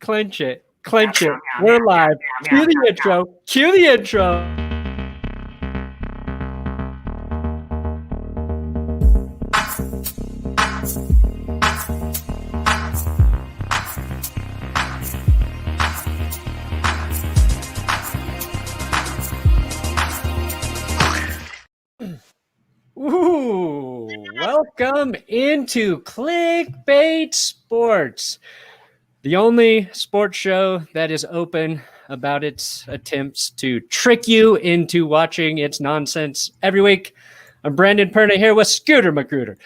Clinch it. We're live. Cue the intro. Ooh, welcome into Clickbait Sports, the only sports show that is open about its attempts to trick you into watching its nonsense every week. I'm Brandon Perna here with Scooter Magruder,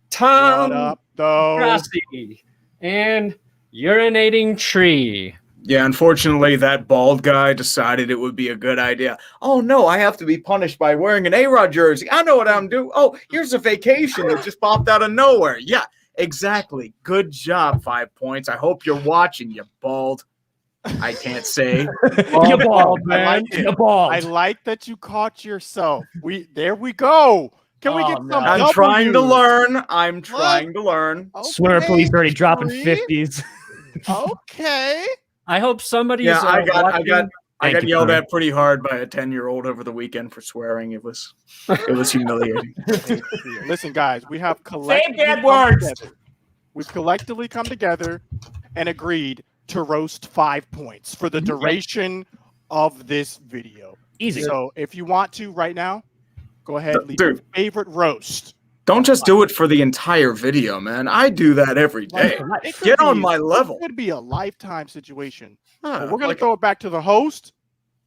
Tom Grossi, and Urinating Tree. Yeah, unfortunately, that bald guy decided it would be a good idea. Oh, no, I have to be punished by wearing an A-Rod jersey. I know what I'm doing. Oh, here's a vacation that just popped out of nowhere. Yeah, exactly. Good job, 5 points. I hope you're watching, you bald. I can't say. You're bald, man. You're bald. I like that you caught yourself. There we go. Can we get some? I'm trying to learn. I'm trying to learn. Okay, Swear police already dropping 50s. Okay. I hope somebody's. Yeah, I got yelled at pretty hard by a 10-year-old over the weekend for swearing. It was humiliating. Listen, guys, we have collectively We've collectively come together and agreed to roast 5 points for the duration of this video. Easy. So if you want to right now, go ahead and leave your favorite roast. Don't just do it for the entire video, man. I do that every day. Get on my level. It could be a lifetime situation. We're going to throw it back to the host.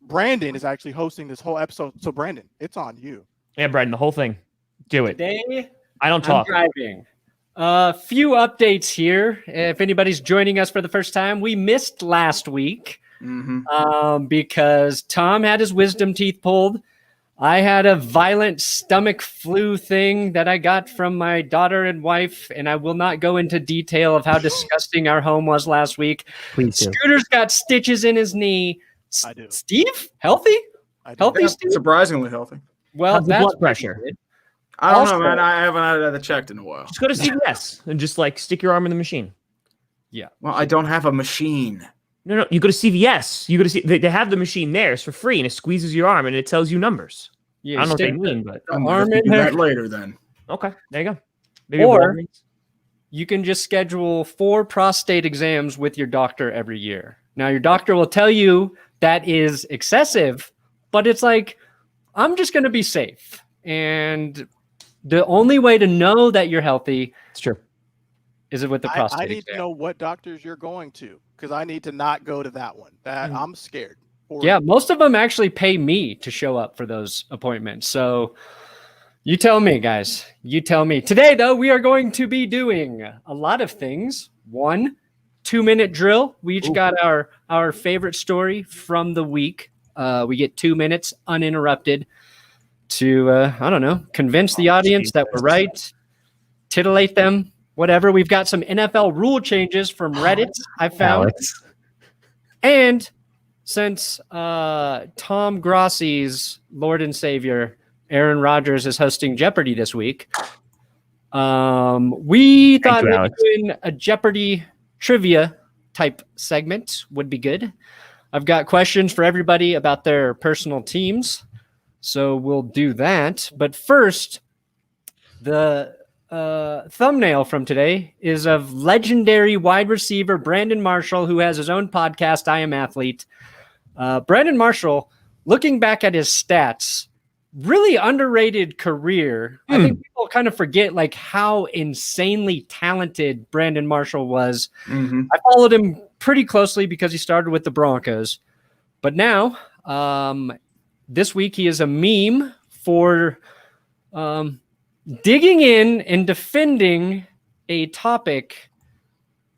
Brandon is actually hosting this whole episode. So, Brandon, it's on you. Yeah, Brandon, the whole thing. Do it. Today, I don't talk. I'm driving. Few updates here. If anybody's joining us for the first time, we missed last week because Tom had his wisdom teeth pulled. I had a violent stomach flu thing that I got from my daughter and wife, and I will not go into detail of how disgusting our home was last week. Please do. Scooter's got stitches in his knee. I do. Steve, healthy? Healthy, Steve? Surprisingly healthy. Well, How's the that's blood pressure. good. I don't Also- know, man. I haven't had that checked in a while. Just go to CVS and just stick your arm in the machine. Yeah. Well, I don't have a machine. No, you go to CVS. You go to see they have the machine there. It's for free, and it squeezes your arm and it tells you numbers. Yeah, I don't know what they stick mean, but I'm arm gonna in do there. that later then. okay, there you go. Maybe Or- Walgreens. You can just schedule 4 prostate exams with your doctor every year. Now, your doctor will tell you that is excessive, but it's like, I'm just going to be safe. And the only way to know that you're healthy It's true. is with the prostate I need exam. to know what doctors you're going to because I need to not go to that one. I'm scared. Yeah, most of them actually pay me to show up for those appointments. So you tell me, guys. You tell me. Today, though, we are going to be doing a lot of things. 1 2-minute drill. We each got our favorite story from the week. We get 2 minutes uninterrupted to, I don't know, convince the audience that we're right, titillate them, whatever. We've got some NFL rule changes from Reddit, I found. And since Tom Grossi's Lord and Savior, Aaron Rodgers, is hosting Jeopardy this week, we thought maybe doing a Jeopardy trivia type segment would be good. I've got questions for everybody about their personal teams, so we'll do that. But first, the thumbnail from today is of legendary wide receiver Brandon Marshall, who has his own podcast, I Am Athlete. Brandon Marshall, looking back at his stats, really underrated career. I think people kind of forget how insanely talented Brandon Marshall was. I followed him pretty closely because he started with the Broncos. But now, this week, he is a meme for digging in and defending a topic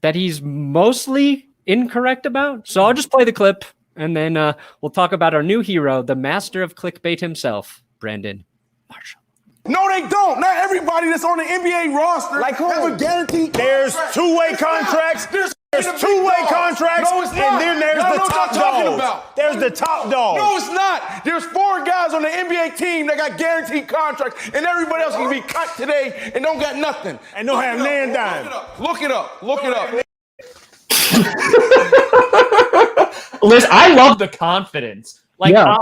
that he's mostly incorrect about. So I'll just play the clip, and then we'll talk about our new hero, the master of clickbait himself, Brandon Marshall. No, they don't. Not everybody that's on the NBA roster have a guaranteed. There's two-way contracts. There's two-way contracts, No, it's not. and then there's the what top I'm talking dogs. about. There's the top dogs. No, it's not. There's 4 guys on the NBA team that got guaranteed contracts, and everybody else can be cut today and don't got nothing. And don't have land dime. Look it up. Look it up. Listen, I love the confidence. Like Yeah.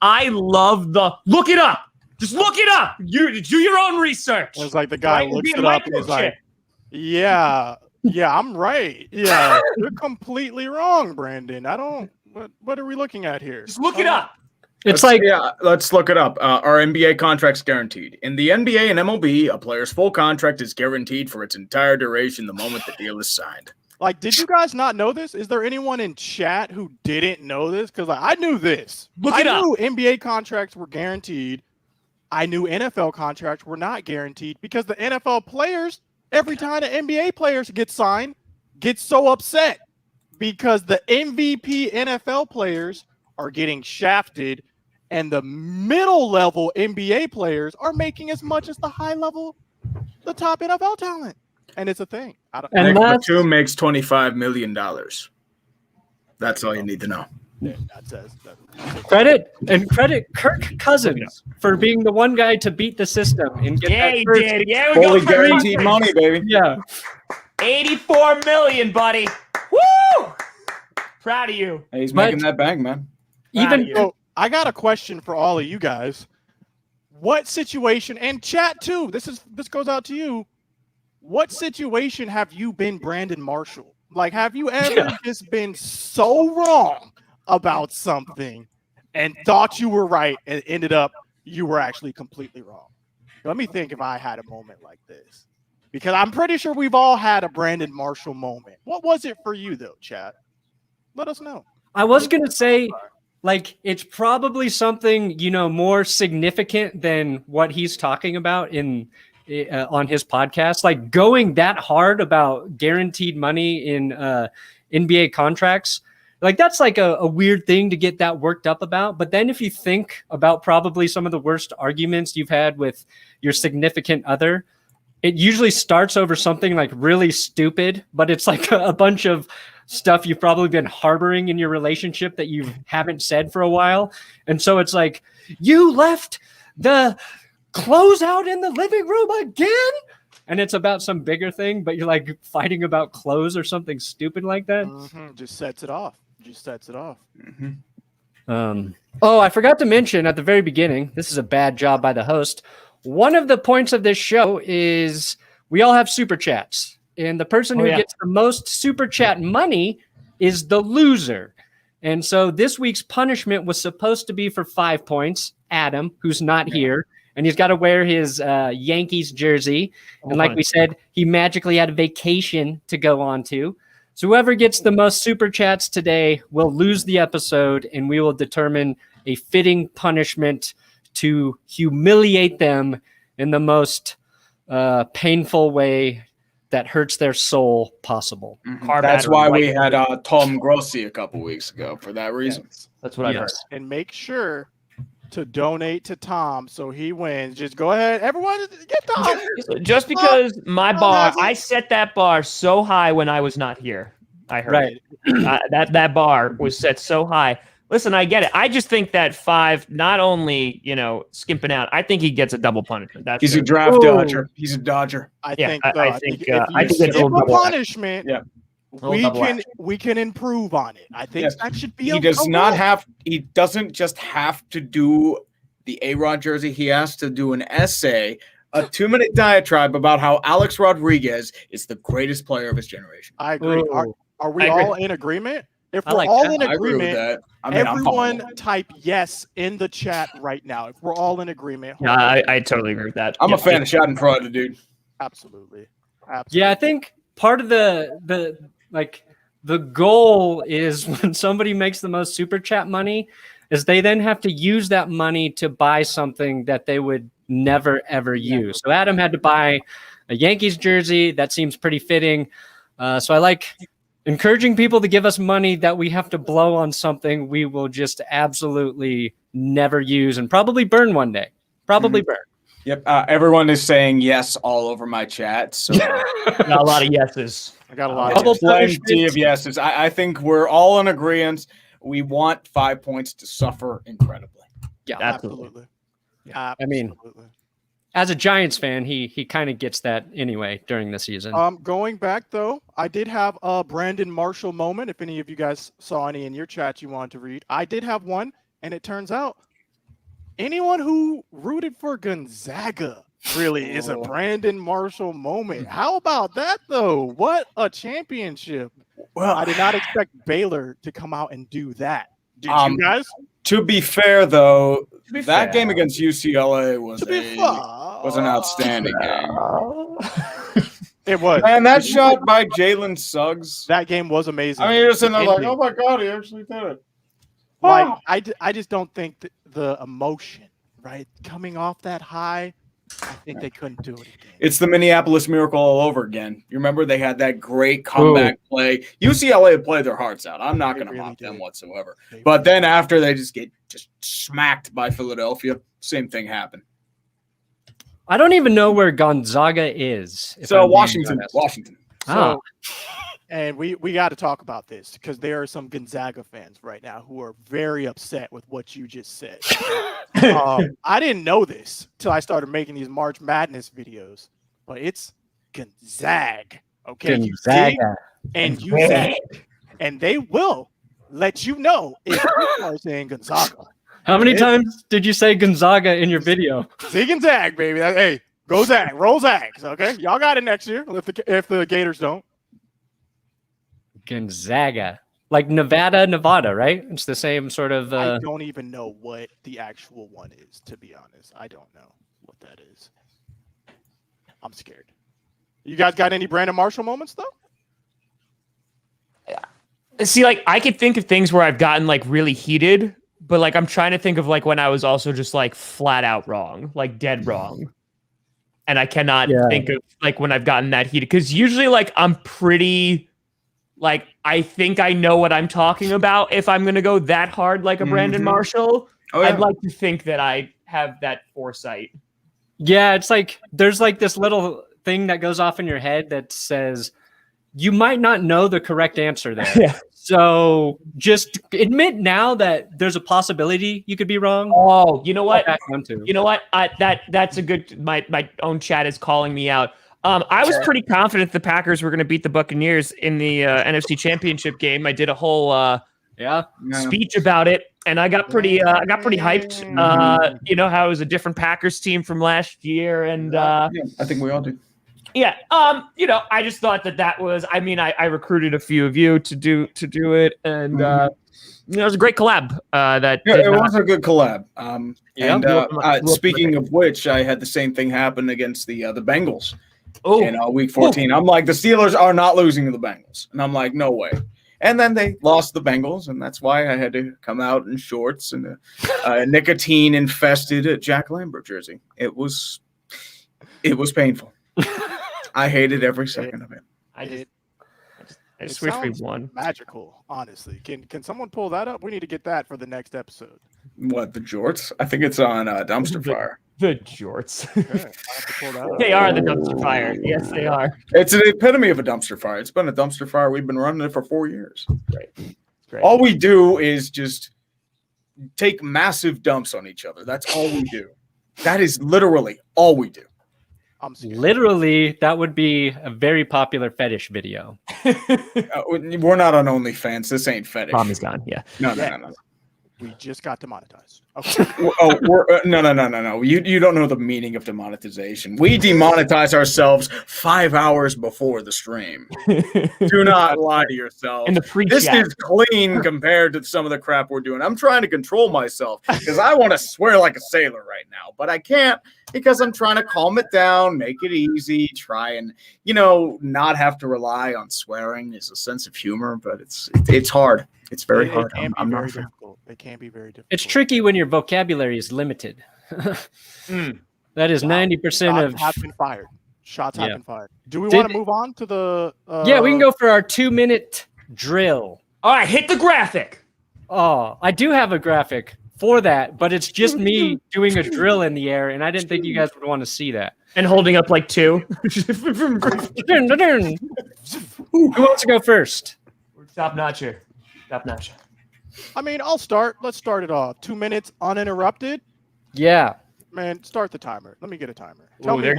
I love the look it up. Just look it up. You do your own research. It's like the guy Right? looks Be a it up and is microchip. like, yeah, I'm right. Yeah, you're completely wrong, Brandon. I don't. What are we looking at here? Just look it up. It's like let's look it up. Are NBA contracts guaranteed? In the NBA and MLB, a player's full contract is guaranteed for its entire duration the moment the deal is signed. Like, did you guys not know this? Is there anyone in chat who didn't know this? Because I knew this. Look it I up. knew NBA contracts were guaranteed. I knew NFL contracts were not guaranteed because the NFL players, every time the NBA players get signed, get so upset because the MVP NFL players are getting shafted and the middle level NBA players are making as much as the high level, the top NFL talent. And it's a thing. And Nick that's- Batum makes $25 million. That's all you need to know. Yeah, that says that. credit Kirk Cousins for being the one guy to beat the system and get Yeah, that he first. did. Yeah, we Fully go. guaranteed money, baby. Yeah. 84 million, buddy. Woo! Proud of you. Hey, he's But- making that bank, man. Even you. So I got a question for all of you guys. What situation, and chat too, this goes out to you. What situation have you been Brandon Marshall? Like, have you ever just been so wrong about something and thought you were right and ended up you were actually completely wrong? Let me think if I had a moment like this. Because I'm pretty sure we've all had a Brandon Marshall moment. What was it for you though, chat? Let us know. I was going to say, like, it's probably something, more significant than what he's talking about on his podcast. Like, going that hard about guaranteed money in NBA contracts, like, that's like a weird thing to get that worked up about. But then if you think about probably some of the worst arguments you've had with your significant other, it usually starts over something like really stupid, but it's like a bunch of stuff you've probably been harboring in your relationship that you haven't said for a while. And so it's like, you left the clothes out in the living room again? And it's about some bigger thing, but you're like fighting about clothes or something stupid like that. Just sets it off. Oh, I forgot to mention at the very beginning, this is a bad job by the host. One of the points of this show is we all have super chats. And the person who gets the most super chat money is the loser. And so this week's punishment was supposed to be for 5 points. Adam, who's not here, and he's got to wear his Yankees jersey. And like we said, he magically had a vacation to go on to. So whoever gets the most super chats today will lose the episode, and we will determine a fitting punishment to humiliate them in the most painful way that hurts their soul possible. That's why we had Tom Grossi a couple weeks ago for that reason. That's what I heard. And make sure to donate to Tom so he wins. Just go ahead. Everyone, get Tom. Just because my bar, I set that bar so high when I was not here. I heard Right. that bar was set so high. Listen, I get it. I just think that 5, not only skimping out, I think he gets a double punishment. He's a draft dodger. He's a dodger. I Yeah, think I think if I you think it's skip a little a double act. punishment, Yeah. we can improve on it. I think that should be. He does not have. He doesn't just have to do the A-Rod jersey. He has to do an essay, a 2-minute diatribe about how Alex Rodriguez is the greatest player of his generation. I agree. Are we I agree. all in agreement? If I we're like all that. in I agree with agreement, that. I mean, I'm everyone following. type yes in the chat right now. If we're all in agreement, Yeah, I totally agree with that. I'm Yeah. a fan of Schadenfreude, dude. absolutely. Yeah, I think part of the goal is when somebody makes the most super chat money is they then have to use that money to buy something that they would never ever use. So Adam had to buy a Yankees jersey. That seems pretty fitting. So I like encouraging people to give us money that we have to blow on something we will just absolutely never use and probably burn one day. Probably burn. Yep. Everyone is saying yes all over my chat. So Got a lot of yeses. I got a lot Double of plenty punishment. of yeses. I think we're all in agreement. We want 5 points to suffer incredibly. Yeah, Absolutely. absolutely. I mean, as a Giants fan, he kind of gets that anyway during the season. Going back though, I did have a Brandon Marshall moment. If any of you guys saw any in your chat you wanted to read, I did have one, and it turns out anyone who rooted for Gonzaga really is a Brandon Marshall moment. How about that though? What a championship! Well, I did not expect Baylor to come out and do that. Did you guys? To be fair, though, that game against UCLA was an outstanding game. It was. And that shot by Jalen Suggs. That game was amazing. I mean, you're sitting there like, oh my God, he actually did it. Like, I just don't think that the emotion, right, coming off that high, I think they couldn't do it again. It's the Minneapolis Miracle all over again. You remember they had that great comeback play. UCLA played their hearts out. I'm not going to mock them whatsoever. But then after they just get smacked by Philadelphia, same thing happened. I don't even know where Gonzaga is. So Washington. Oh. And we got to talk about this because there are some Gonzaga fans right now who are very upset with what you just said. I didn't know this till I started making these March Madness videos, but it's Gonzaga. Okay, Gonzaga. And they will let you know if you are saying Gonzaga. How many times did you say Gonzaga in your video? Zig and Zag, baby. Hey, go Zag, roll Zags. Okay, y'all got it next year if the Gators don't. Gonzaga, like Nevada, right? It's the same sort of. I don't even know what the actual one is, to be honest. I don't know what that is. I'm scared. You guys got any Brandon Marshall moments though? See, like I could think of things where I've gotten like really heated, but like I'm trying to think of like when I was also just like flat out wrong, like dead wrong. And I cannot think of like when I've gotten that heated because usually like I'm pretty. Like, I think I know what I'm talking about if I'm going to go that hard like a Brandon Marshall. I'd like to think that I have that foresight. Yeah, it's like there's like this little thing that goes off in your head that says you might not know the correct answer there. Yeah. So just admit now that there's a possibility you could be wrong. Oh, you know what? You know what? That's a good. My own chat is calling me out. I was pretty confident the Packers were going to beat the Buccaneers in the NFC Championship game. I did a whole speech about it, and I got pretty hyped. You know how it was a different Packers team from last year, and I think we all do. Yeah. You know, I just thought that was. I mean, I recruited a few of you to do it, and you know, it was a great collab. It was a good collab. Speaking of which, I had the same thing happen against the Bengals. In week 14. I'm like, the Steelers are not losing to the Bengals. And I'm like, no way. And then they lost the Bengals, and that's why I had to come out in shorts and a nicotine-infested Jack Lambert jersey. It was painful. I hated every second of it. I just wish we won. Magical, honestly. Can someone pull that up? We need to get that for the next episode. What, the jorts? I think it's on Dumpster Fire. The jorts. They are the dumpster fire. Yes, they are. It's an epitome of a dumpster fire. It's been a dumpster fire. We've been running it for 4 years. Great. All we do is just take massive dumps on each other. That's all we do. That is literally all we do. Literally, that would be a very popular fetish video. We're not on OnlyFans. This ain't fetish. Mom is gone. Yeah. No. We just got demonetized. Okay. No. You don't know the meaning of demonetization. We demonetize ourselves 5 hours before the stream. Do not lie to yourself. In the pre-chat. This is clean compared to some of the crap we're doing. I'm trying to control myself because I want to swear like a sailor right now, but I can't because I'm trying to calm it down, make it easy, try and, not have to rely on swearing as a sense of humor, but it's hard. It's very hard. I'm not difficult. It can be very difficult. It's tricky when your vocabulary is limited. That is 90% of. Shots have been fired. Shots have been fired. Do we want to move on to the? Yeah, we can go for our 2-minute drill. All right, hit the graphic. Oh, I do have a graphic for that, but it's just me doing a drill in the air, and I didn't think you guys would want to see that. And holding up like 2. Who wants to go first? Top notch here. I mean, I'll start. Let's start it off. 2 minutes uninterrupted. Yeah. Man, start the timer. Let me get a timer. Oh, they're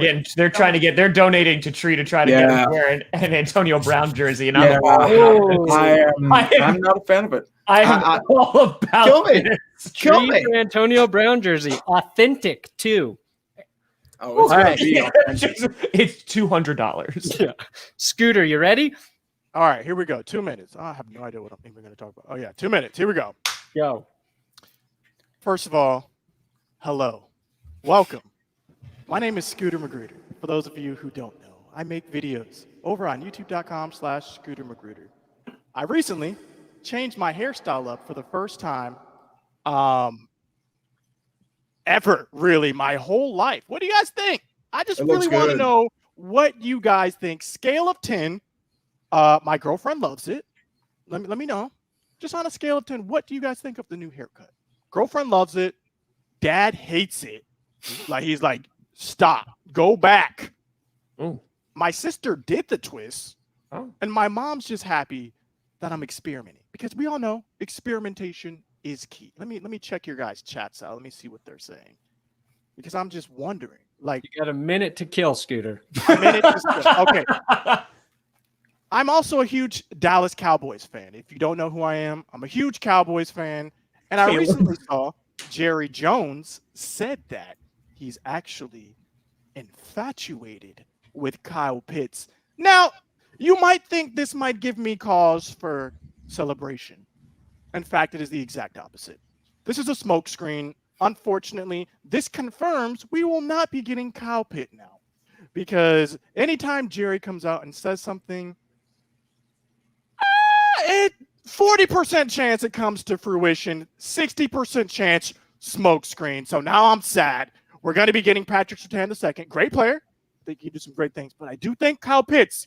donating to Tree to try to get him wearing an Antonio Brown jersey, and I'm not a fan of it. I'm all about kill me. this. Kill Tree me. for Antonio Brown jersey, authentic too. Oh, it's All gonna right. be authentic. It's $200. Yeah. Scooter, you ready? All right, here we go. 2 minutes. I have no idea what I'm even going to talk about. Oh, yeah, 2 minutes. Here we go. Go. First of all, hello. Welcome. My name is Scooter Magruder. For those of you who don't know, I make videos over on youtube.com/Scooter Magruder. I recently changed my hairstyle up for the first time ever, really, my whole life. What do you guys think? I just really want to know what you guys think. Scale of 10. My girlfriend loves it. Let me know. Just on a scale of 10, what do you guys think of the new haircut? Girlfriend loves it. Dad hates it. Like, he's like, stop, go back. Ooh. My sister did the twist, and my mom's just happy that I'm experimenting, because we all know experimentation is key. Let me check your guys' chats out. Let me see what they're saying, because I'm just wondering. Like, You got a minute to kill, Scooter. Okay. I'm also a huge Dallas Cowboys fan. If you don't know who I am, I'm a huge Cowboys fan, and I recently saw Jerry Jones said that he's actually infatuated with Kyle Pitts. Now, you might think this might give me cause for celebration. In fact, it is the exact opposite. This is a smokescreen. Unfortunately, this confirms we will not be getting Kyle Pitt now, because anytime Jerry comes out and says something, 40% chance it comes to fruition, 60% chance smokescreen. So now I'm sad. We're going to be getting Patrick Surtain II. Great player. I think he did some great things. But I do think Kyle Pitts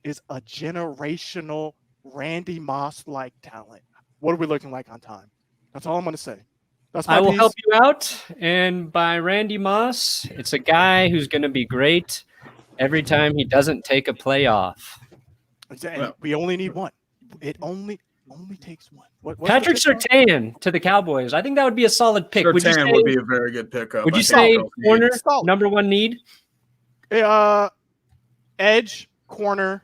is a generational Randy Moss-like talent. What are we looking like on time? That's all I'm going to say. That's my I will piece. help you out. And by Randy Moss, it's a guy who's going to be great every time he doesn't take a play off. And we only need one. It only takes one. What's Patrick the Surtain to the Cowboys. I think that would be a solid pick. Surtain would be a very good pickup. Would you I say think corner, Solid. number one need? Edge, corner,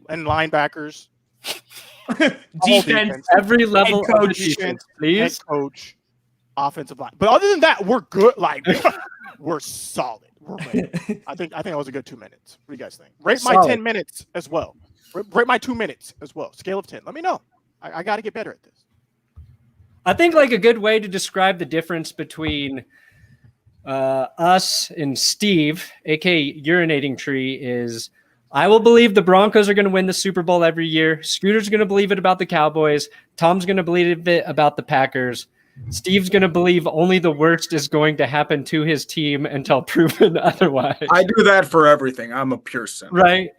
and linebackers. Defense. Every level Head of the coach, defense, Head please. coach, offensive line. But other than that, we're good. Like, we're solid. We're ready. I think that was a good 2 minutes. What do you guys think? Rate my Solid. 10 minutes as well. Rate my 2 minutes as well. Scale of 10. Let me know. I got to get better at this. I think like a good way to describe the difference between us and Steve, aka Urinating Tree, is I will believe the Broncos are going to win the Super Bowl every year. Scooter's going to believe it about the Cowboys. Tom's going to believe it about the Packers. Steve's going to believe only the worst is going to happen to his team until proven otherwise. I do that for everything. I'm a pure cynic. Right?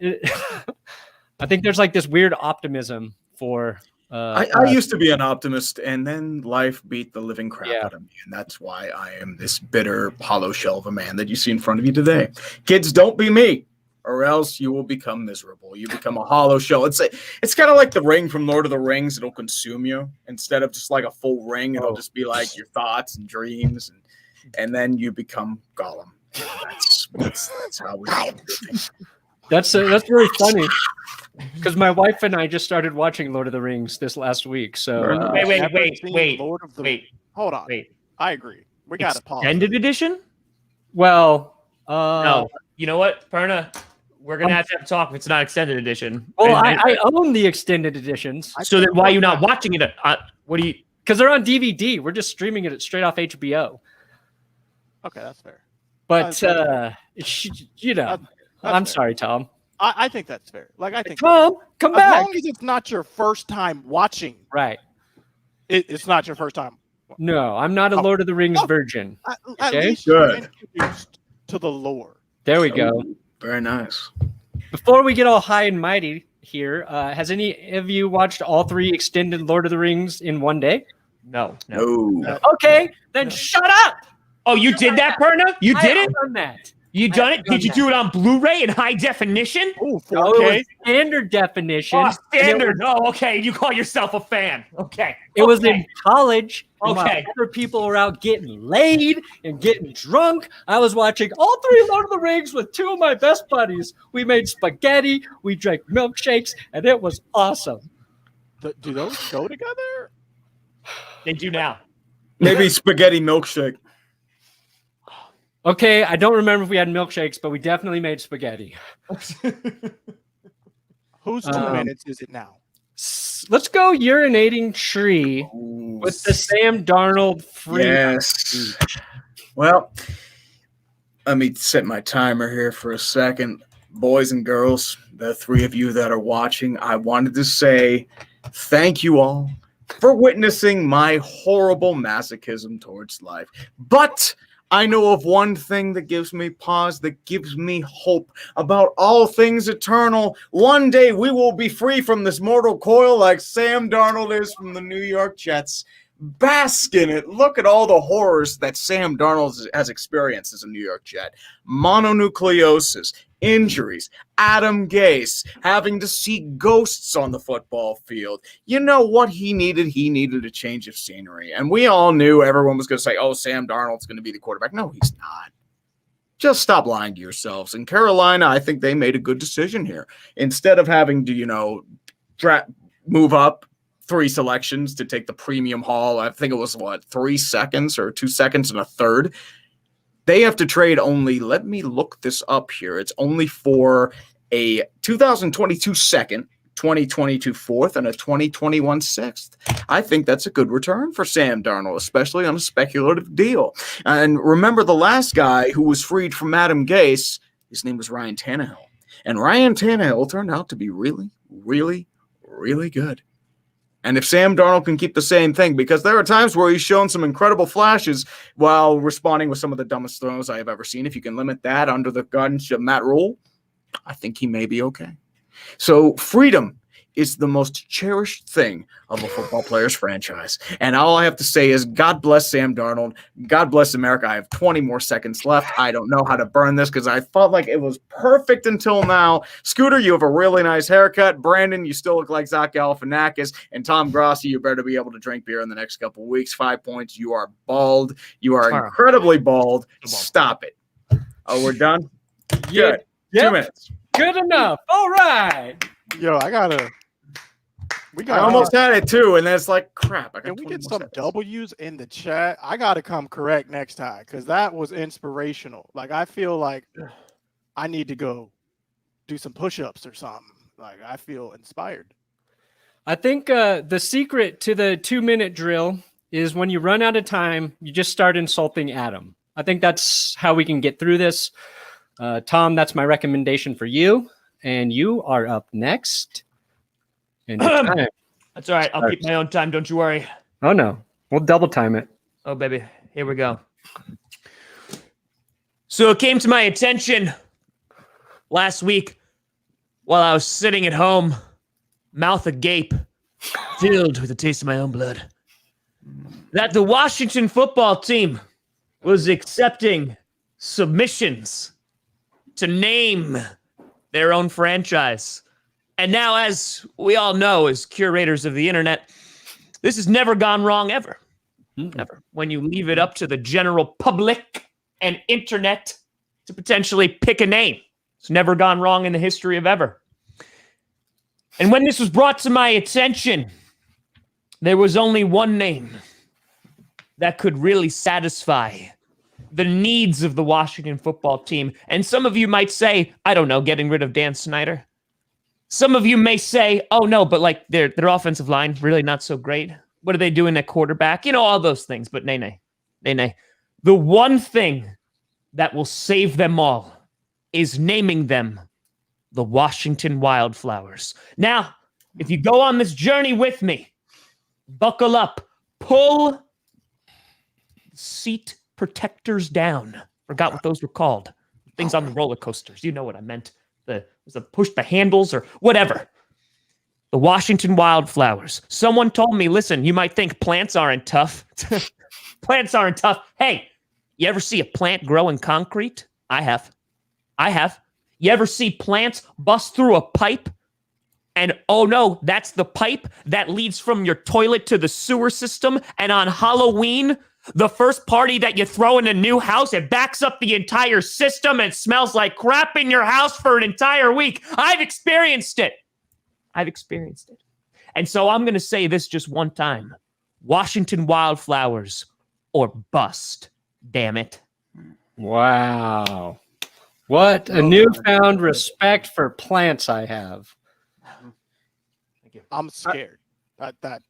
I think there's like this weird optimism for I used to be an optimist, and then life beat the living crap Yeah. out of me, and that's why I am this bitter, hollow shell of a man that you see in front of you today. Kids, don't be me, or else you will become miserable. You become a hollow shell. It's kind of like the ring from Lord of the Rings. It'll consume you instead of just like a full ring. It'll just be like your thoughts and dreams, and then you become Gollum. That's how we do. That's really funny because my wife and I just started watching Lord of the Rings this last week. So Wait. Hold on. Wait. I agree. We got to pause. Extended edition? well, No. You know what, Perna? We're gonna have to have a talk if it's not extended edition. well, And- I own the extended editions so then why are you not watching it? What do you? because they're on DVD. We're just streaming it straight off HBO. Okay, that's fair. But you know, That's I'm fair. sorry, Tom. I think that's fair. Like, I think Tom, come as back. long as it's not your first time watching, Right? it's not your first time. No, I'm not a Lord of the Rings virgin. At Okay. least you're Good. introduced to the lore. There we go. Very nice. Before we get all high and mighty here, has any of you watched all three extended Lord of the Rings in one day? No. No. Okay, then shut up. Oh, you did that, Perna? You did I it? have done that. You done it? done Did you that. do it on Blu-ray in high definition? Oh, No, it 4K. was standard definition. Oh, and standard. Oh, okay. You call yourself a fan. Okay. It was Okay. in college, And while Okay. other people were out getting laid and getting drunk, I was watching all 3 Lord of the Rings with 2 of my best buddies. We made spaghetti, we drank milkshakes, and it was awesome. Do those go together? They do now. Maybe spaghetti milkshake. Okay, I don't remember if we had milkshakes, but we definitely made spaghetti. Whose 2 minutes is it now? Let's go urinating tree with the Sam Darnold free. Yes. Well, let me set my timer here for a second. Boys and girls, the 3 of you that are watching, I wanted to say thank you all for witnessing my horrible masochism towards life. But I know of one thing that gives me pause, that gives me hope about all things eternal. One day we will be free from this mortal coil like Sam Darnold is from the New York Jets. Bask in it. Look at all the horrors that Sam Darnold has experienced as a New York Jet. Mononucleosis, injuries, Adam Gase, having to see ghosts on the football field. You know what he needed? He needed a change of scenery. And we all knew everyone was going to say, oh, Sam Darnold's going to be the quarterback. No, he's not. Just stop lying to yourselves. In Carolina, I think they made a good decision here. Instead of having to, move up 3 selections to take the premium haul, I think it was 3 seconds or 2 seconds and a third. They have to trade only, let me look this up here. It's only for a 2022 second, 2022 fourth, and a 2021 sixth. I think that's a good return for Sam Darnold, especially on a speculative deal. And remember the last guy who was freed from Adam Gase, his name was Ryan Tannehill. And Ryan Tannehill turned out to be really, really, really good. And if Sam Darnold can keep the same thing, because there are times where he's shown some incredible flashes while responding with some of the dumbest throws I have ever seen. If you can limit that under the guidance of Matt Rule, I think he may be okay. So freedom is the most cherished thing of a football player's franchise. And all I have to say is God bless Sam Darnold. God bless America. I have 20 more seconds left. I don't know how to burn this because I felt like it was perfect until now. Scooter, you have a really nice haircut. Brandon, you still look like Zach Galifianakis. And Tom Grossi, you better be able to drink beer in the next couple of weeks. 5 points. You are bald. You are incredibly bald. Stop it. Oh, we're done? Good. Yep. 2 minutes. Good enough. All right. Yo, I almost had it too, and then it's like crap. Can we get some W's in the chat? I gotta come correct next time because that was inspirational. Like I feel like I need to go do some push-ups or something. Like I feel inspired. I think the secret to the 2-minute drill is when you run out of time, you just start insulting Adam. I think that's how we can get through this. Tom, that's my recommendation for you. And you are up next. And That's all right. I'll keep my own time. Don't you worry. Oh, no. We'll double time it. Oh, baby. Here we go. So it came to my attention last week while I was sitting at home, mouth agape, filled with the taste of my own blood, that the Washington football team was accepting submissions to name their own franchise. And now, as we all know, as curators of the internet, this has never gone wrong ever. Never. When you leave it up to the general public and internet to potentially pick a name. It's never gone wrong in the history of ever. And when this was brought to my attention, there was only one name that could really satisfy the needs of the Washington football team. And some of you might say, I don't know, getting rid of Dan Snyder. Some of you may say, oh no, but like their offensive line, really not so great. What are they doing at quarterback? All those things, but nay. The one thing that will save them all is naming them the Washington Wildflowers. Now, if you go on this journey with me, buckle up, pull seat protectors down. Forgot what those were called. Things on the roller coasters. You know what I meant. Was it push the handles or whatever? The Washington Wildflowers. Someone told me, listen, you might think plants aren't tough. Plants aren't tough. Hey, you ever see a plant grow in concrete? I have. You ever see plants bust through a pipe? And oh no, that's the pipe that leads from your toilet to the sewer system. And on Halloween, the first party that you throw in a new house, it backs up the entire system and smells like crap in your house for an entire week. I've experienced it. And so I'm going to say this just one time. Washington Wildflowers or bust, damn it. Wow. What a newfound respect for plants I have. I'm scared.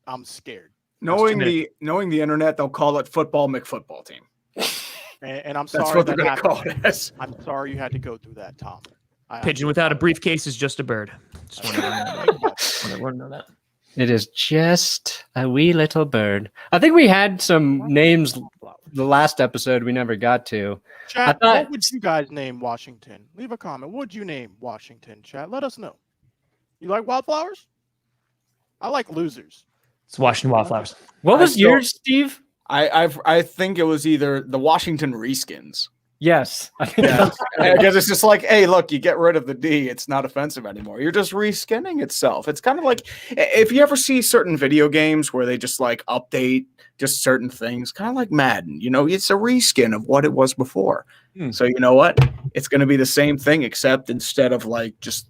I'm scared. Knowing the internet, they'll call it football McFootball team. And I'm That's sorry what they're going to call it as. I'm sorry you had to go through that, Tom. Pigeon without a briefcase is just a bird. Just want to know that. It is just a wee little bird. I think we had some names the last episode we never got to. Chat, what would you guys name Washington? Leave a comment. What would you name Washington, chat? Let us know. You like wildflowers? I like losers. It's Washington Wildflowers. What was yours, Steve? I think it was either the Washington Reskins. Yes. Because it's just like, hey, look, you get rid of the D, it's not offensive anymore. You're just reskinning itself. It's kind of like if you ever see certain video games where they just like update just certain things, kind of like Madden, it's a reskin of what it was before. So you know what? It's going to be the same thing, except instead of like just,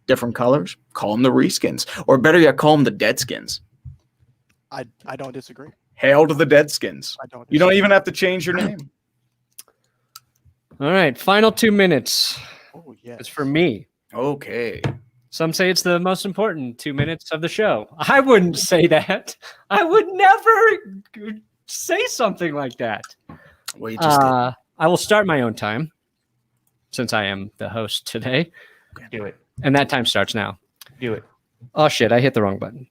different colors, call them the reskins. Or better yet, call them the deadskins. I don't disagree. Hail to the deadskins. You don't even have to change your name. All right, final 2 minutes. Oh, yes. It's for me. Okay. Some say it's the most important 2 minutes of the show. I wouldn't say that. I would never say something like that. Well, you just did. I will start my own time since I am the host today. Do it. And that time starts now. Do it. Oh, shit. I hit the wrong button.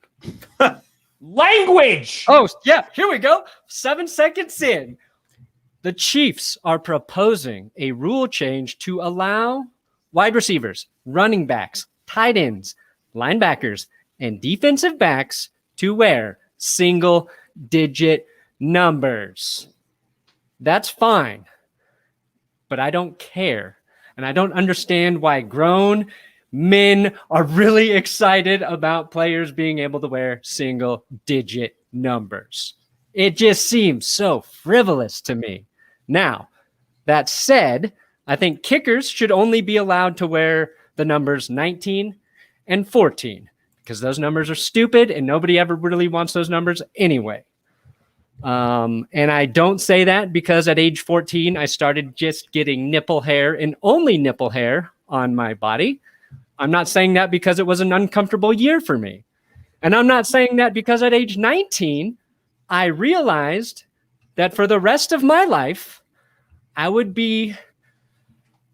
Language! Oh, yeah. Here we go. 7 seconds in. The Chiefs are proposing a rule change to allow wide receivers, running backs, tight ends, linebackers, and defensive backs to wear single-digit numbers. That's fine, but I don't care. And I don't understand why grown men are really excited about players being able to wear single-digit numbers. It just seems so frivolous to me. Now, that said, I think kickers should only be allowed to wear the numbers 19 and 14 because those numbers are stupid and nobody ever really wants those numbers anyway. And I don't say that because at age 14, I started just getting nipple hair and only nipple hair on my body. I'm not saying that because it was an uncomfortable year for me. And I'm not saying that because at age 19, I realized that for the rest of my life, I would be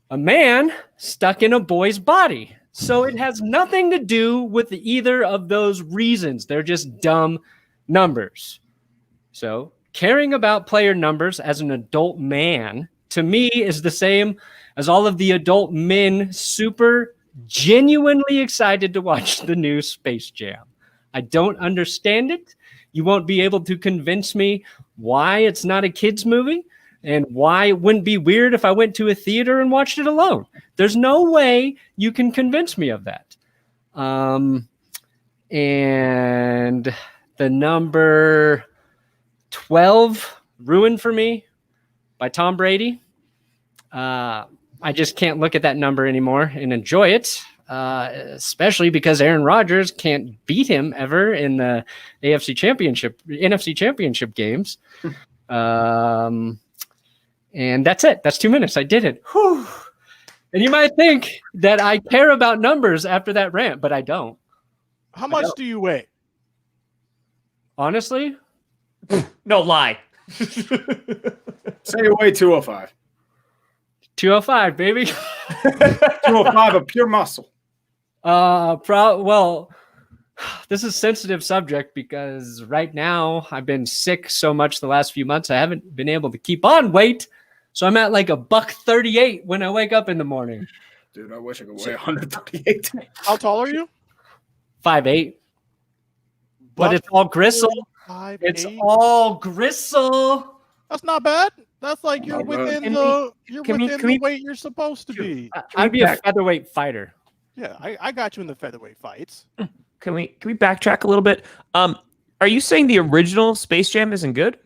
a man stuck in a boy's body. So it has nothing to do with either of those reasons. They're just dumb numbers. So caring about player numbers as an adult man, to me, is the same as all of the adult men super genuinely excited to watch the new Space Jam. I don't understand it. You won't be able to convince me why it's not a kid's movie and why it wouldn't be weird if I went to a theater and watched it alone. There's no way you can convince me of that. And the number 12, Ruined for Me by Tom Brady. I just can't look at that number anymore and enjoy it. Especially because Aaron Rodgers can't beat him ever in the NFC Championship games. And that's it. That's 2 minutes. I did it. Whew. And you might think that I care about numbers after that rant, but I don't. How much do you weigh? Honestly? No lie. Say you weigh 205. 205, baby. 205 of pure muscle. Well, this is a sensitive subject because right now I've been sick so much the last few months. I haven't been able to keep on weight. So I'm at like $138 when I wake up in the morning. Dude, I wish I could weigh 138. How tall are you? 5'8". But it's all gristle. 5'8". It's all gristle. That's not bad. That's like you're within the weight you're supposed to be. I'd be a featherweight fighter. Yeah, I got you in the featherweight fights. Can we backtrack a little bit? Are you saying the original Space Jam isn't good?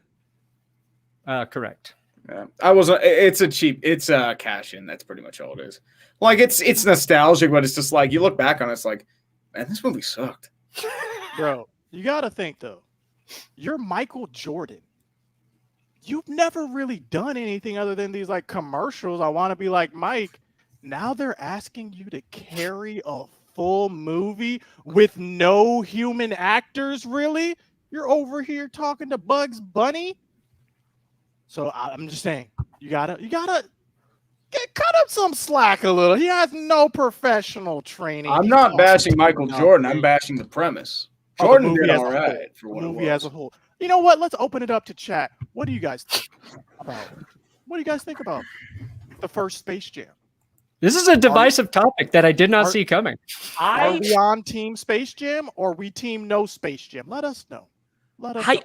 Correct. Yeah. It's a cash in. That's pretty much all it is. Like it's nostalgic, but it's just like you look back on it, it's like, man, this movie sucked. Bro, you gotta think though. You're Michael Jordan. You've never really done anything other than these like commercials. I want to be like Mike. Now they're asking you to carry a full movie with no human actors, really? You're over here talking to Bugs Bunny? So I'm just saying, you gotta cut up some slack a little. He has no professional training. I'm not bashing Michael Jordan. I'm bashing the premise. Jordan did all right for what it was. Movie as a whole. You know what? Let's open it up to chat. What do you guys think about? What do you guys think about the first Space Jam? This is a divisive topic that I did not see coming. Are we on Team Space Jam or we Team No Space Jam? Let us know. Let us know.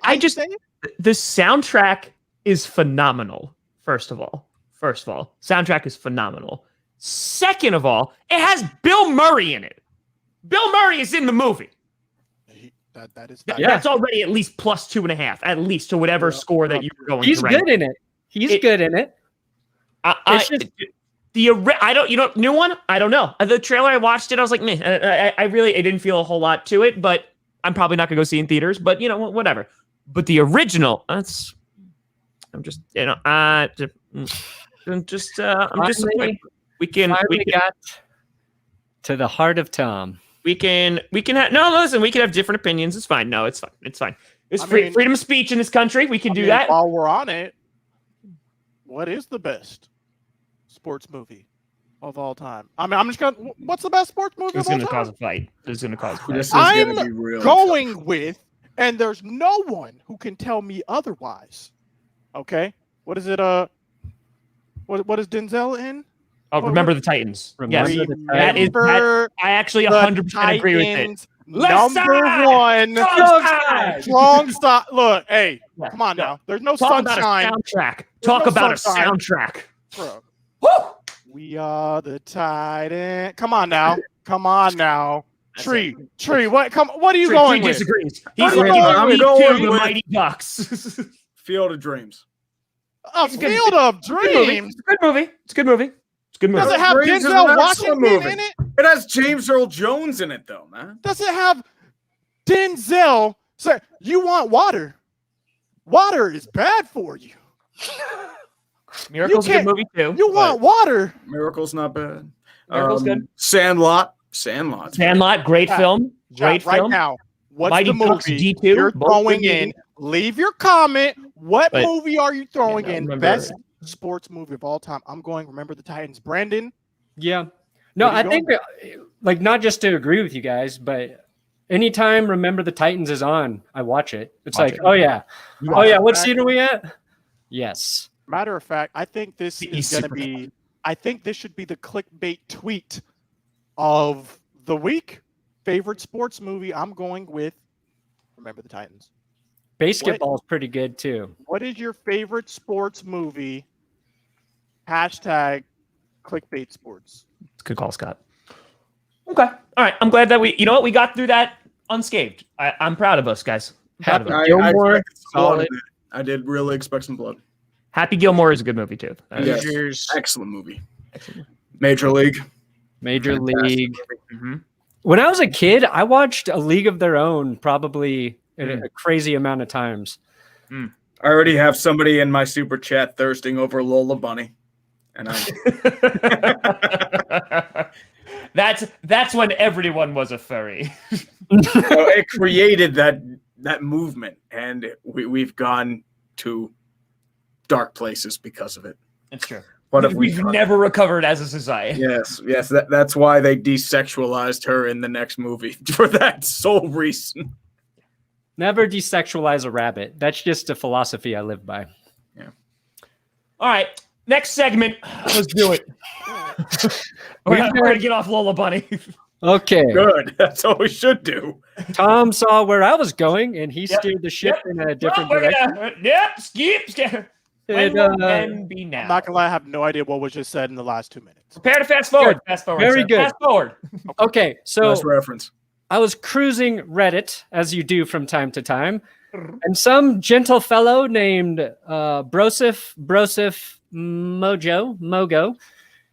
The soundtrack is phenomenal. First of all, soundtrack is phenomenal. Second of all, it has Bill Murray in it. Bill Murray is in the movie. That's already at least plus 2.5, at least to whatever score that you were going. He's good in it. He's good in it. New one. I don't know. The trailer I watched it, I was like, meh. I didn't feel a whole lot to it, but I'm probably not gonna go see in theaters. But whatever. But the original, I'm just we can got to the heart of Tom. We can have different opinions. It's fine. No, it's fine. There's freedom of speech in this country. We can do that. While we're on it, what is the best sports movie of all time? What's the best sports movie of all time? This is going to cause a fight. I'm going with, and there's no one who can tell me otherwise. Okay? What is it? What is Denzel in? Oh, Remember the Titans. Yes, I actually 100% agree with it. Number one, strong stop. Look, hey, come on now. There's no sunshine. Talk about a soundtrack. Bro. We are the Titans. Come on now. Tree. What are you going with? Disagrees. He's going with the Mighty Ducks. Field of Dreams. Field of Dreams. It's a good movie. Does it have Denzel Washington in it? It has James Earl Jones in it, though, man. Does it have Denzel? Say, you want water? Water is bad for you. Miracle's a good movie too. You want water? Miracle's not bad. Miracle's good. Sandlot, great film. Great film. Right now, what's Mighty the movie Ducks D2, you're throwing in? Leave your comment. What movie are you throwing in? Best sports movie of all time. I'm going Remember the Titans. Brandon? Yeah. No, I think not just to agree with you guys, but anytime Remember the Titans is on, I watch it. It's oh yeah. What scene are we at? Yes. Matter of fact, I think this is going to be, I think this should be the clickbait tweet of the week. Favorite sports movie, I'm going with Remember the Titans. Basketball is pretty good too. What is your favorite sports movie? Hashtag Clickbait Sports. Good call, Scott. Okay. All right. I'm glad that we got through that unscathed. I'm proud of us, guys. Gilmore, solid. I did really expect some blood. Happy Gilmore is a good movie too. Yes. Excellent movie. Major League. Mm-hmm. When I was a kid, I watched A League of Their Own probably a crazy amount of times. I already have somebody in my super chat thirsting over Lola Bunny. And that's when everyone was a furry. It created that movement, and we've gone to dark places because of it. It's true. What if we've never recovered as a society? Yes. That's why they desexualized her in the next movie for that sole reason. Never desexualize a rabbit. That's just a philosophy I live by. Yeah. All right. Next segment. Let's do it. We're going to get off Lola Bunny. Okay. Good. That's all we should do. Tom saw where I was going, and he steered the ship in a different direction. Skip. When will Ben be now? I'm not gonna lie, I have no idea what was just said in the last 2 minutes. Prepare to fast forward. Good. Fast forward. Very sir. good. Fast forward. Okay, so Nice reference. I was cruising Reddit, as you do from time to time, and some gentle fellow named Brosif Mogo,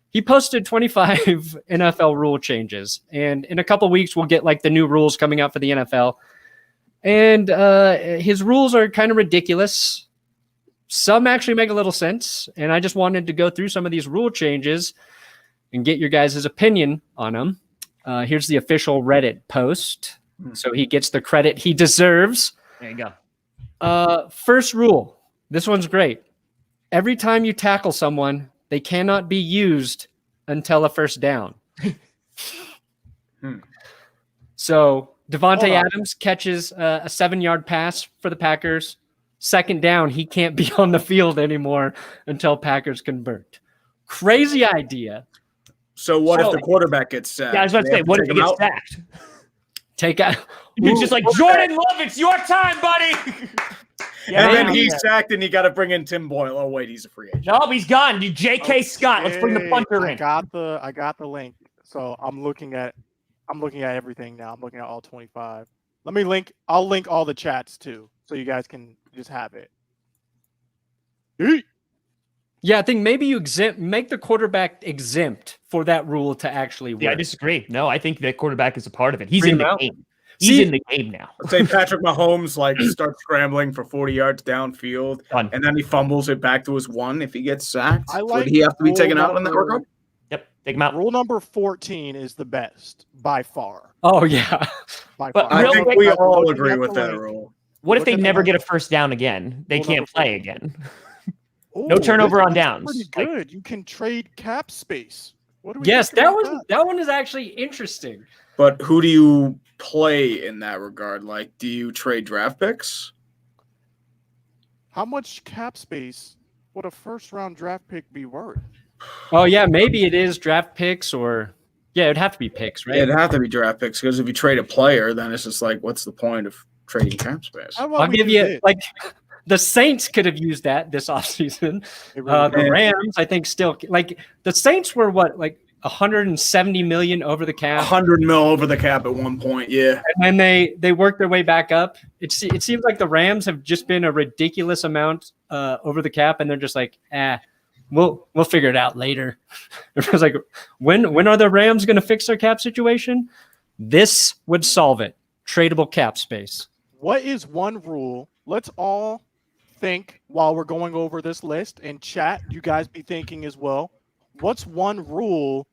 he posted 25 NFL rule changes. And in a couple weeks, we'll get like the new rules coming out for the NFL. And his rules are kind of ridiculous. Some actually make a little sense. And I just wanted to go through some of these rule changes and get your guys' opinion on them. Here's the official Reddit post. So he gets the credit he deserves. There you go. First rule. This one's great. Every time you tackle someone, they cannot be used until a first down. So Devontae Adams catches a 7-yard pass for the Packers. Second down, he can't be on the field anymore until Packers convert. Crazy idea. So what if the quarterback gets sacked? Yeah, I was about to say, what if he gets sacked? Take out. You're just like, Jordan Love, it's your time, buddy. And then he's sacked, and you got to bring in Tim Boyle. Oh wait, he's a free agent. No, he's gone. You J.K. Scott. Let's bring the punter in. I got the link. So I'm looking at everything now. I'm looking at all 25. Let me link. I'll link all the chats too, so you guys can just have it. Yeah, I think maybe you make the quarterback exempt for that rule to actually work. Yeah, I disagree. No, I think that quarterback is a part of it. He's in the game. He's in the game now. Let's say Patrick Mahomes starts scrambling for 40 yards downfield, and then he fumbles it back to his 1. If he gets sacked, would he have to be taken out in that regard? Yep, take him out. Rule number 14 is the best by far. Oh yeah, by But far. I think we all agree with that rule. What if they never get a first down again? They can't play again. No turnover on downs. Pretty good. You can trade cap space. Yes, that one is actually interesting. But who do you play in that regard? Like, do you trade draft picks? How much cap space would a first-round draft pick be worth? Oh yeah, maybe it is draft picks, or it'd have to be picks, right? It'd have to be draft picks, because if you trade a player, then it's just like, what's the point of trading cap space? I'll give you like the Saints could have used that this offseason. The Rams, I think, still like the Saints were like 170 million over the cap. 100 mil over the cap at one point, yeah. And then they worked their way back up. It seems like the Rams have just been a ridiculous amount over the cap, and they're just like, we'll figure it out later. It was like, when are the Rams going to fix their cap situation? This would solve it. Tradable cap space. What is one rule? Let's all think while we're going over this list, and chat, you guys be thinking as well. What's one rule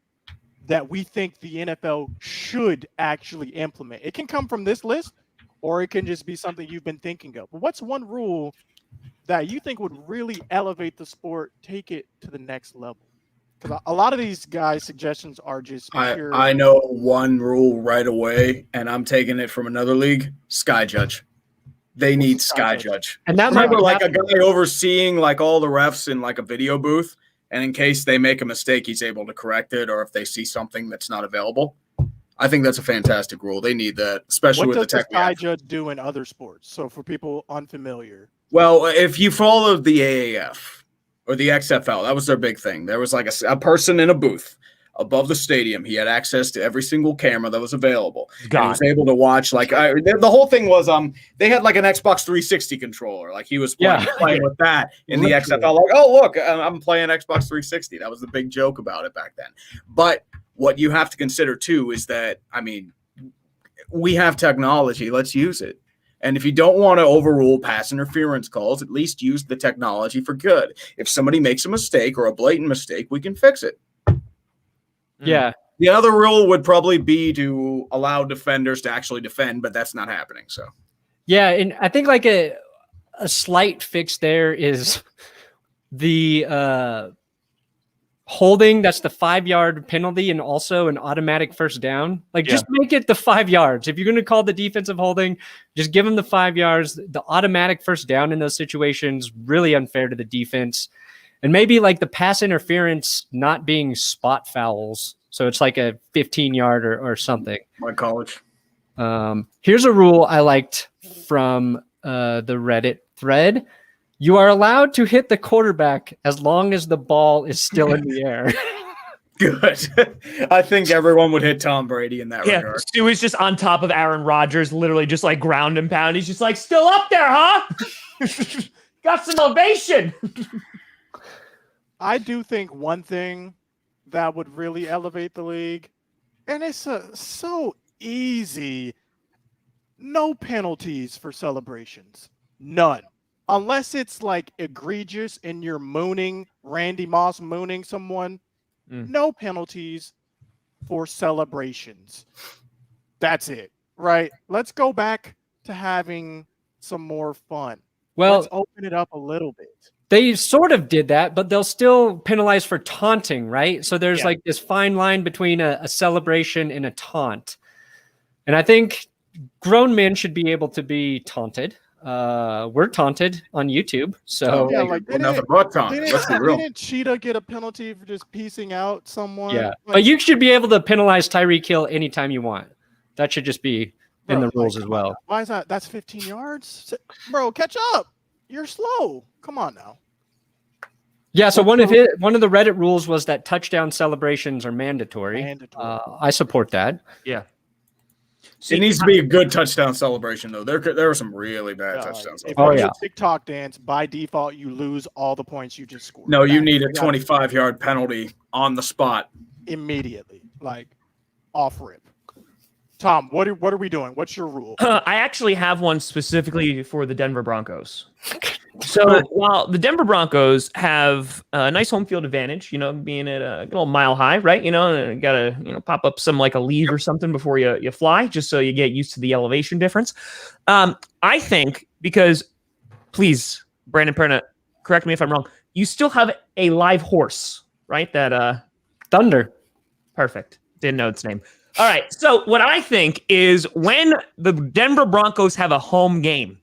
that we think the NFL should actually implement? It can come from this list, or it can just be something you've been thinking of. But what's one rule that you think would really elevate the sport, take it to the next level? Because a lot of these guys' suggestions are just pure. I know one rule right away, and I'm taking it from another league. Sky Judge. They need Sky Judge. And that Remember, might like a guy overseeing like all the refs in like a video booth, and in case they make a mistake, he's able to correct it, or if they see something that's not available. I think that's a fantastic rule. They need that, especially with the tech. What does the Sky Judge do in other sports? So for people unfamiliar. Well, if you follow the AAF or the XFL, that was their big thing. There was like a person in a booth above the stadium. He had access to every single camera that was available. And he was able to watch the whole thing was they had like an Xbox 360 controller. Like he was playing with that in the XFL. Like, oh look, I'm playing Xbox 360. That was the big joke about it back then. But what you have to consider too is that, I mean, we have technology. Let's use it. And if you don't want to overrule pass interference calls, at least use the technology for good. If somebody makes a mistake or a blatant mistake, we can fix it. Yeah. The other rule would probably be to allow defenders to actually defend, but that's not happening. So, yeah, and I think like a slight fix there is the holding. That's the 5-yard penalty, and also an automatic first down. Like, just make it the 5 yards. If you're going to call the defensive holding, just give them the 5 yards. The automatic first down in those situations, really unfair to the defense. And maybe like the pass interference not being spot fouls. So it's like a 15-yard or something. My college. Here's a rule I liked from the Reddit thread. You are allowed to hit the quarterback as long as the ball is still in the air. Good. I think everyone would hit Tom Brady in that Yeah, regard. Stu is just on top of Aaron Rodgers, literally just like ground and pound. He's just like, still up there, huh? Got some ovation. I do think one thing that would really elevate the league, and it's so easy, no penalties for celebrations. None. Unless it's like egregious and you're mooning, Randy Moss mooning someone, no penalties for celebrations. That's it, right? Let's go back to having some more fun. Well, let's open it up a little bit. They sort of did that, but they'll still penalize for taunting, right? So there's like this fine line between a celebration and a taunt. And I think grown men should be able to be taunted. We're taunted on YouTube, so nothing but taunt. Let's be real. Didn't Cheetah get a penalty for just piecing out someone? Yeah, but you should be able to penalize Tyreek Hill anytime you want. That should just be in the rules as well. Why is that? That's 15 yards, bro. Catch up. You're slow. Come on now. Yeah, so one of the Reddit rules was that touchdown celebrations are mandatory. I support that. Yeah. It needs to be a good touchdown celebration, though. There were some really bad touchdowns. If you do TikTok dance, by default, you lose all the points you just scored. No, you need a 25-yard penalty on the spot. Immediately, like off rip. Tom, what are we doing? What's your rule? I actually have one specifically for the Denver Broncos. So while the Denver Broncos have a nice home field advantage, being at a little mile high, right? Got to pop up some like a lead or something before you fly, just so you get used to the elevation difference. I think because, please, Brandon Perna, correct me if I'm wrong. You still have a live horse, right? That Thunder. Perfect. Didn't know its name. All right. So what I think is when the Denver Broncos have a home game,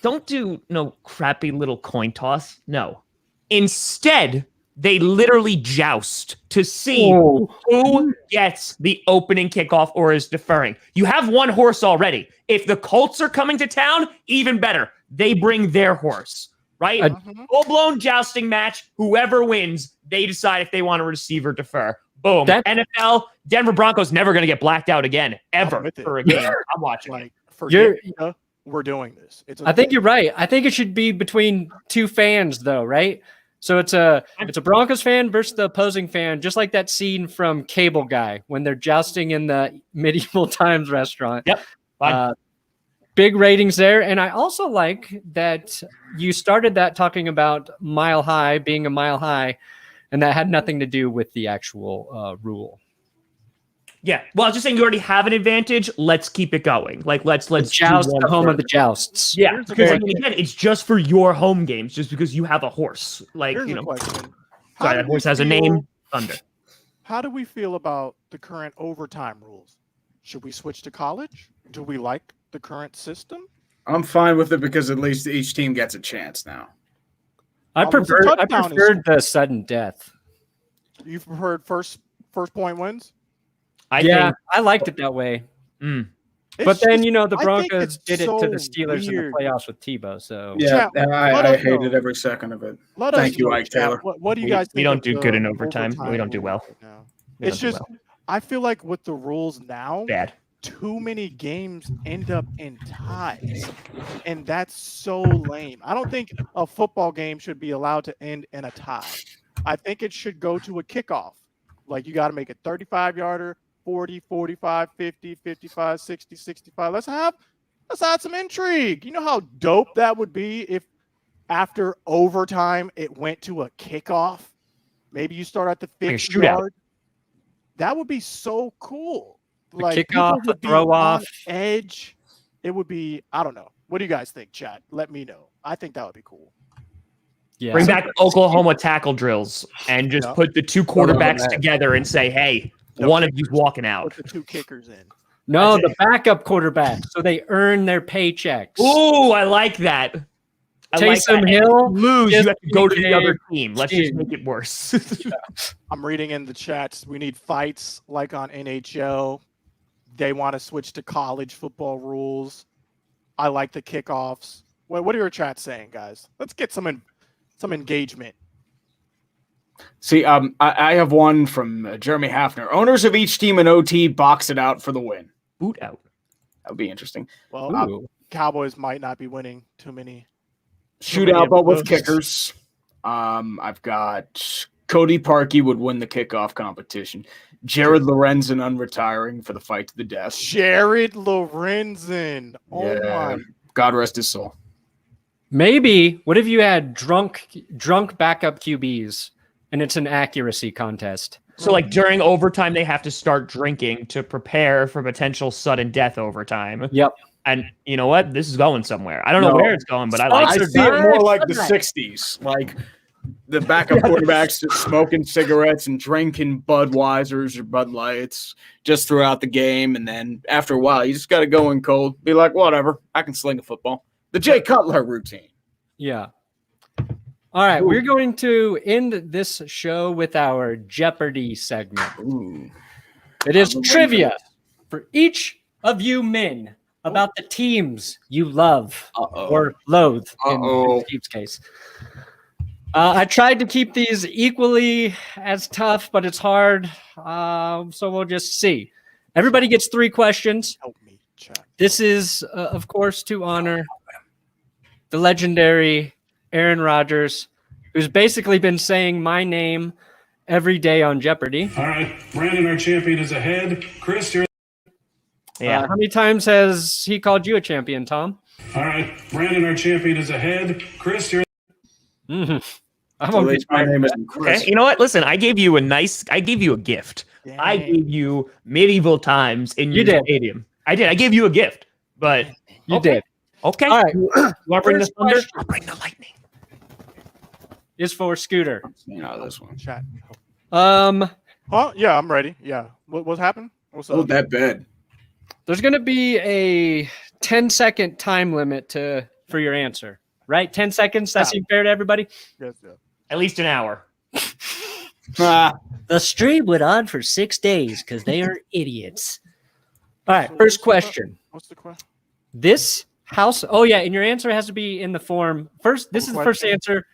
don't do no crappy little coin toss. No. Instead, they literally joust to see who gets the opening kickoff or is deferring. You have one horse already. If the Colts are coming to town, even better. They bring their horse, right? Full-blown jousting match. Whoever wins, they decide if they want to receive or defer. Boom. NFL, Denver Broncos never going to get blacked out again, ever, for a game. I'm watching. Like, forget we're doing this. I think you're right. I think it should be between two fans, though, right? So it's a Broncos fan versus the opposing fan, just like that scene from Cable Guy when they're jousting in the medieval times restaurant. Yep. Big ratings there. And I also like that you started that talking about mile high being a mile high, and that had nothing to do with the actual rule. Yeah. Well, I was just saying you already have an advantage. Let's keep it going. Like let's joust the home of the jousts. Yeah. Because again, it's just for your home games, just because you have a horse. Like, Here's a question. Sorry, that horse has a name. Thunder. How do we feel about the current overtime rules? Should we switch to college? Do we like the current system? I'm fine with it because at least each team gets a chance now. I preferred the sudden death. You preferred first point wins? I liked it that way. But then, the Broncos did it to the Steelers in the playoffs with Tebow. So I hated every second of it. Thank you, Ike Taylor. What do you guys think? We don't do good in overtime. We don't do well. It's just, I feel like with the rules now, too many games end up in ties. And that's so lame. I don't think a football game should be allowed to end in a tie. I think it should go to a kickoff. Like, you got to make a 35-yarder, 40, 45, 50, 55, 60, 65. Let's add some intrigue. You know how dope that would be if after overtime it went to a kickoff? Maybe you start at the 50 yard. That would be so cool. Like, kickoff, the throw off, edge. It would be, I don't know. What do you guys think, chat? Let me know. I think that would be cool. Yeah. Bring back Oklahoma tackle drills and just put the two quarterbacks together and say, hey, one of you's walking out. Put the two kickers in. No, the backup quarterback, so they earn their paychecks. Ooh, I like that. Taysom Hill, lose, you have to go to the other team. Let's just make it worse. I'm reading in the chats. We need fights like on NHL. They want to switch to college football rules. I like the kickoffs. What are your chats saying, guys? Let's get some engagement. See, I have one from Jeremy Hafner. Owners of each team in OT box it out for the win. Boot out. That would be interesting. Well, Cowboys might not be winning too many. Shootout, but with kickers. I've got Cody Parkey would win the kickoff competition. Jared Lorenzen unretiring for the fight to the death. Jared Lorenzen. Oh my. God rest his soul. Maybe, what if you had drunk backup QBs and it's an accuracy contest? So like during overtime, they have to start drinking to prepare for potential sudden death overtime. Yep. And you know what? This is going somewhere. I don't know where it's going, but I I like see it more like the 60s. Like the backup quarterbacks just smoking cigarettes and drinking Budweisers or Bud Lights just throughout the game. And then after a while, you just got to go in cold. Be like, whatever, I can sling a football. The Jay Cutler routine. Yeah. All right, we're going to end this show with our Jeopardy segment. Ooh. It is trivia for each of you men about the teams you love or loathe in Steve's case. I tried to keep these equally as tough, but it's hard. So we'll just see. Everybody gets 3 questions. Help me, chat. This is, of course, to honor the legendary Aaron Rodgers, who's basically been saying my name every day on Jeopardy. All right, Brandon, our champion, is ahead. Chris, you're... Yeah. How many times has he called you a champion, Tom? All right, Brandon, our champion, is ahead. Chris, you're... Mm-hmm. My name is Chris. Okay, you know what? Listen, I gave you a gift. Dang. I gave you medieval times in your stadium. I did. I gave you a gift, but You did. Okay. All right. You want to bring the First thunder? question. I'll bring the lightning. Is for Scooter. This one. Chat. Oh, yeah, I'm ready. Yeah. What's happened? What's up? Oh, that bed. There's going to be a 10-second time limit for your answer, right? 10 seconds. That seems fair to everybody? Yes, yeah. At least an hour. The stream went on for 6 days because they are idiots. All right. First question. What's the question? This house. Oh, yeah. And your answer has to be in the form. First, this is the first answer.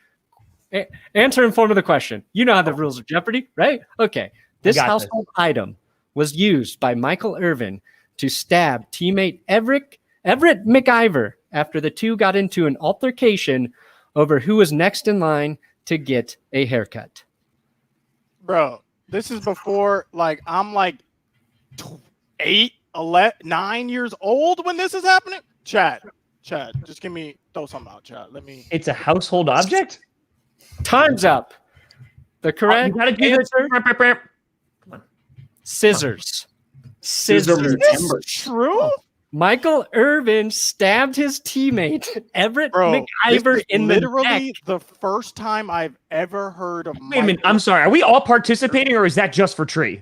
Answer in form of the question. You know how the rules of Jeopardy, right? Okay. This household item was used by Michael Irvin to stab teammate Everett McIver after the two got into an altercation over who was next in line to get a haircut. Bro, this is before, like, I'm like 8, 11, 9 years old when this is happening. Chat, just throw something out, chat. It's a household object? Time's up. The correct You gotta do answer, Come on. scissors. It's true? Michael Irvin stabbed his teammate Everett McIver in the literally neck. the first time I've ever heard of. Wait a minute. I'm sorry. Are we all participating, or is that just for Tree?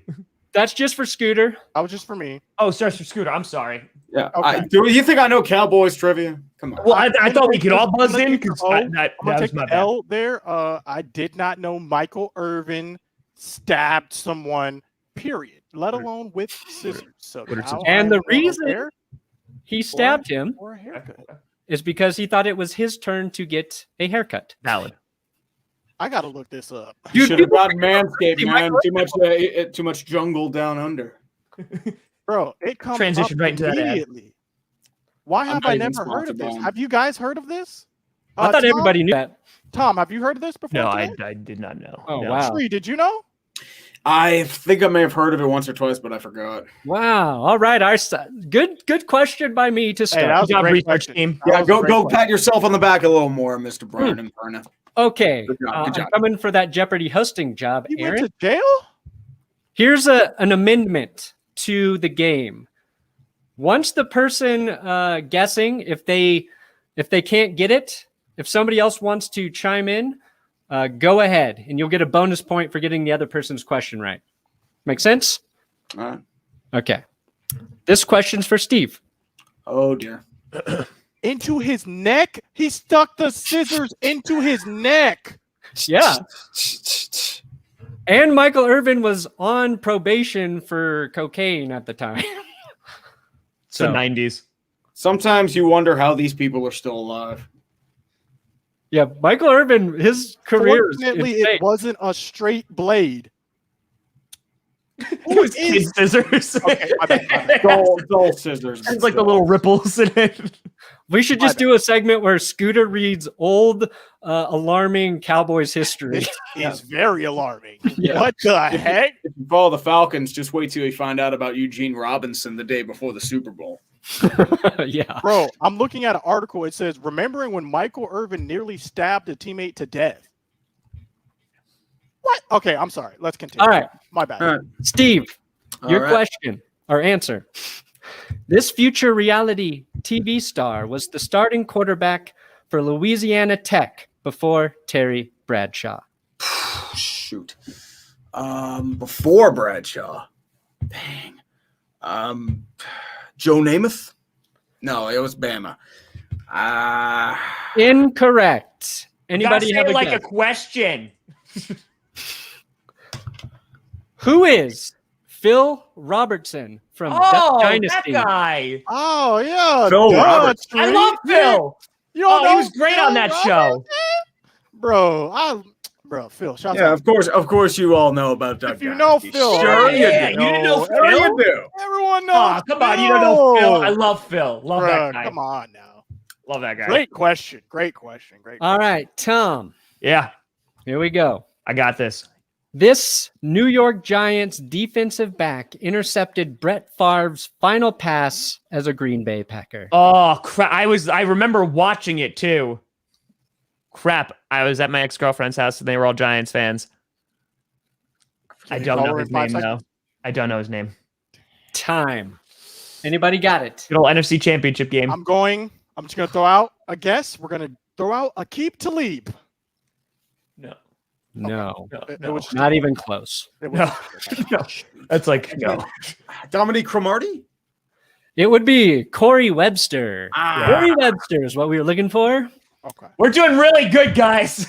That's just for Scooter. That was just for me. Oh, sorry, for Scooter. I'm sorry. Yeah. Okay. Do you think I know Cowboys trivia? Come on. Well, I thought we could all buzz in because I'm that gonna was take my the bad. L there. I did not know Michael Irvin stabbed someone. Period. Let alone with scissors. So And the reason he stabbed him or a haircut. is because he thought it was his turn to get a haircut. Valid. I gotta look this up. You should have gotten Manscaped, man. Too much jungle down under. Bro, it comes Transitioned up right into that ad. immediately. Why have not I even never heard of sponsored this? by him. Have you guys heard of this? I thought Tom, everybody knew that. Tom, have you heard of this before? No, today? I did not know. Oh, No. wow. Tree, did you know? I think I may have heard of it once or twice, but I forgot. Wow. All right. Good question by me to start. that was Good a job, great research question. team. That Yeah, was a great go question. pat yourself on the back a little more, Mr. Brian and Verna. Okay. Good job, good job. I'm coming for that Jeopardy hosting job, You Aaron. went to jail? Here's an amendment to the game. Once the person guessing, if they can't get it, if somebody else wants to chime in, go ahead, and you'll get a bonus point for getting the other person's question right. Make sense? All right. Okay. This question's for Steve. Oh, dear. Into his neck? He stuck the scissors into his neck. Yeah. And Michael Irvin was on probation for cocaine at the time. It's the 90s. Sometimes you wonder how these people are still alive. Yeah, Michael Irvin, his career is Fortunately, insane. it wasn't a straight blade. It was kid scissors. Okay, my bad. Dull scissors. It's like the little ripples in it. We should just do a segment where Scooter reads old, alarming Cowboys history. This is very alarming. Yeah. What the heck? If you follow the Falcons, just wait till you find out about Eugene Robinson the day before the Super Bowl. Yeah. Bro, I'm looking at an article. It says, remembering when Michael Irvin nearly stabbed a teammate to death. What? Okay, I'm sorry. Let's continue. All right. My bad. All right. Steve, your right. question or answer. This future reality TV star was the starting quarterback for Louisiana Tech before Terry Bradshaw. Shoot. Before Bradshaw. Dang. Joe Namath? No, it was Bama. Incorrect. Anybody have a like guess? a question? Who is Phil Robertson from Duck Dynasty? That guy. Oh, yeah. Phil duh, Roberts. I Tree. love Phil. You don't know He was great Phil on that show. Bro, Phil, shout Yeah, out. of course you all know about Duck If you Dynasty. know Phil, Sure you yeah, do. you didn't know Sure Phil? you do. Everyone knows. Oh, come on. You don't know Phil. I love Phil. Love Bruh, that guy. come on now. Love that guy. Great question. Great question. All right, Tom. Yeah, Here we go. I got this. This New York Giants defensive back intercepted Brett Favre's final pass as a Green Bay Packer. Oh crap! I remember watching it too. Crap! I was at my ex-girlfriend's house and they were all Giants fans. I don't know his name though. I don't know his name. Time. Anybody got it? Good old NFC Championship game. I'm just going to throw out a guess. We're going to throw out Aqib Talib. No. It was Not even close. It was, No. That's like no. Dominique Cromartie? It would be Corey Webster. Ah. Corey Webster is what we were looking for. Okay. We're doing really good, guys.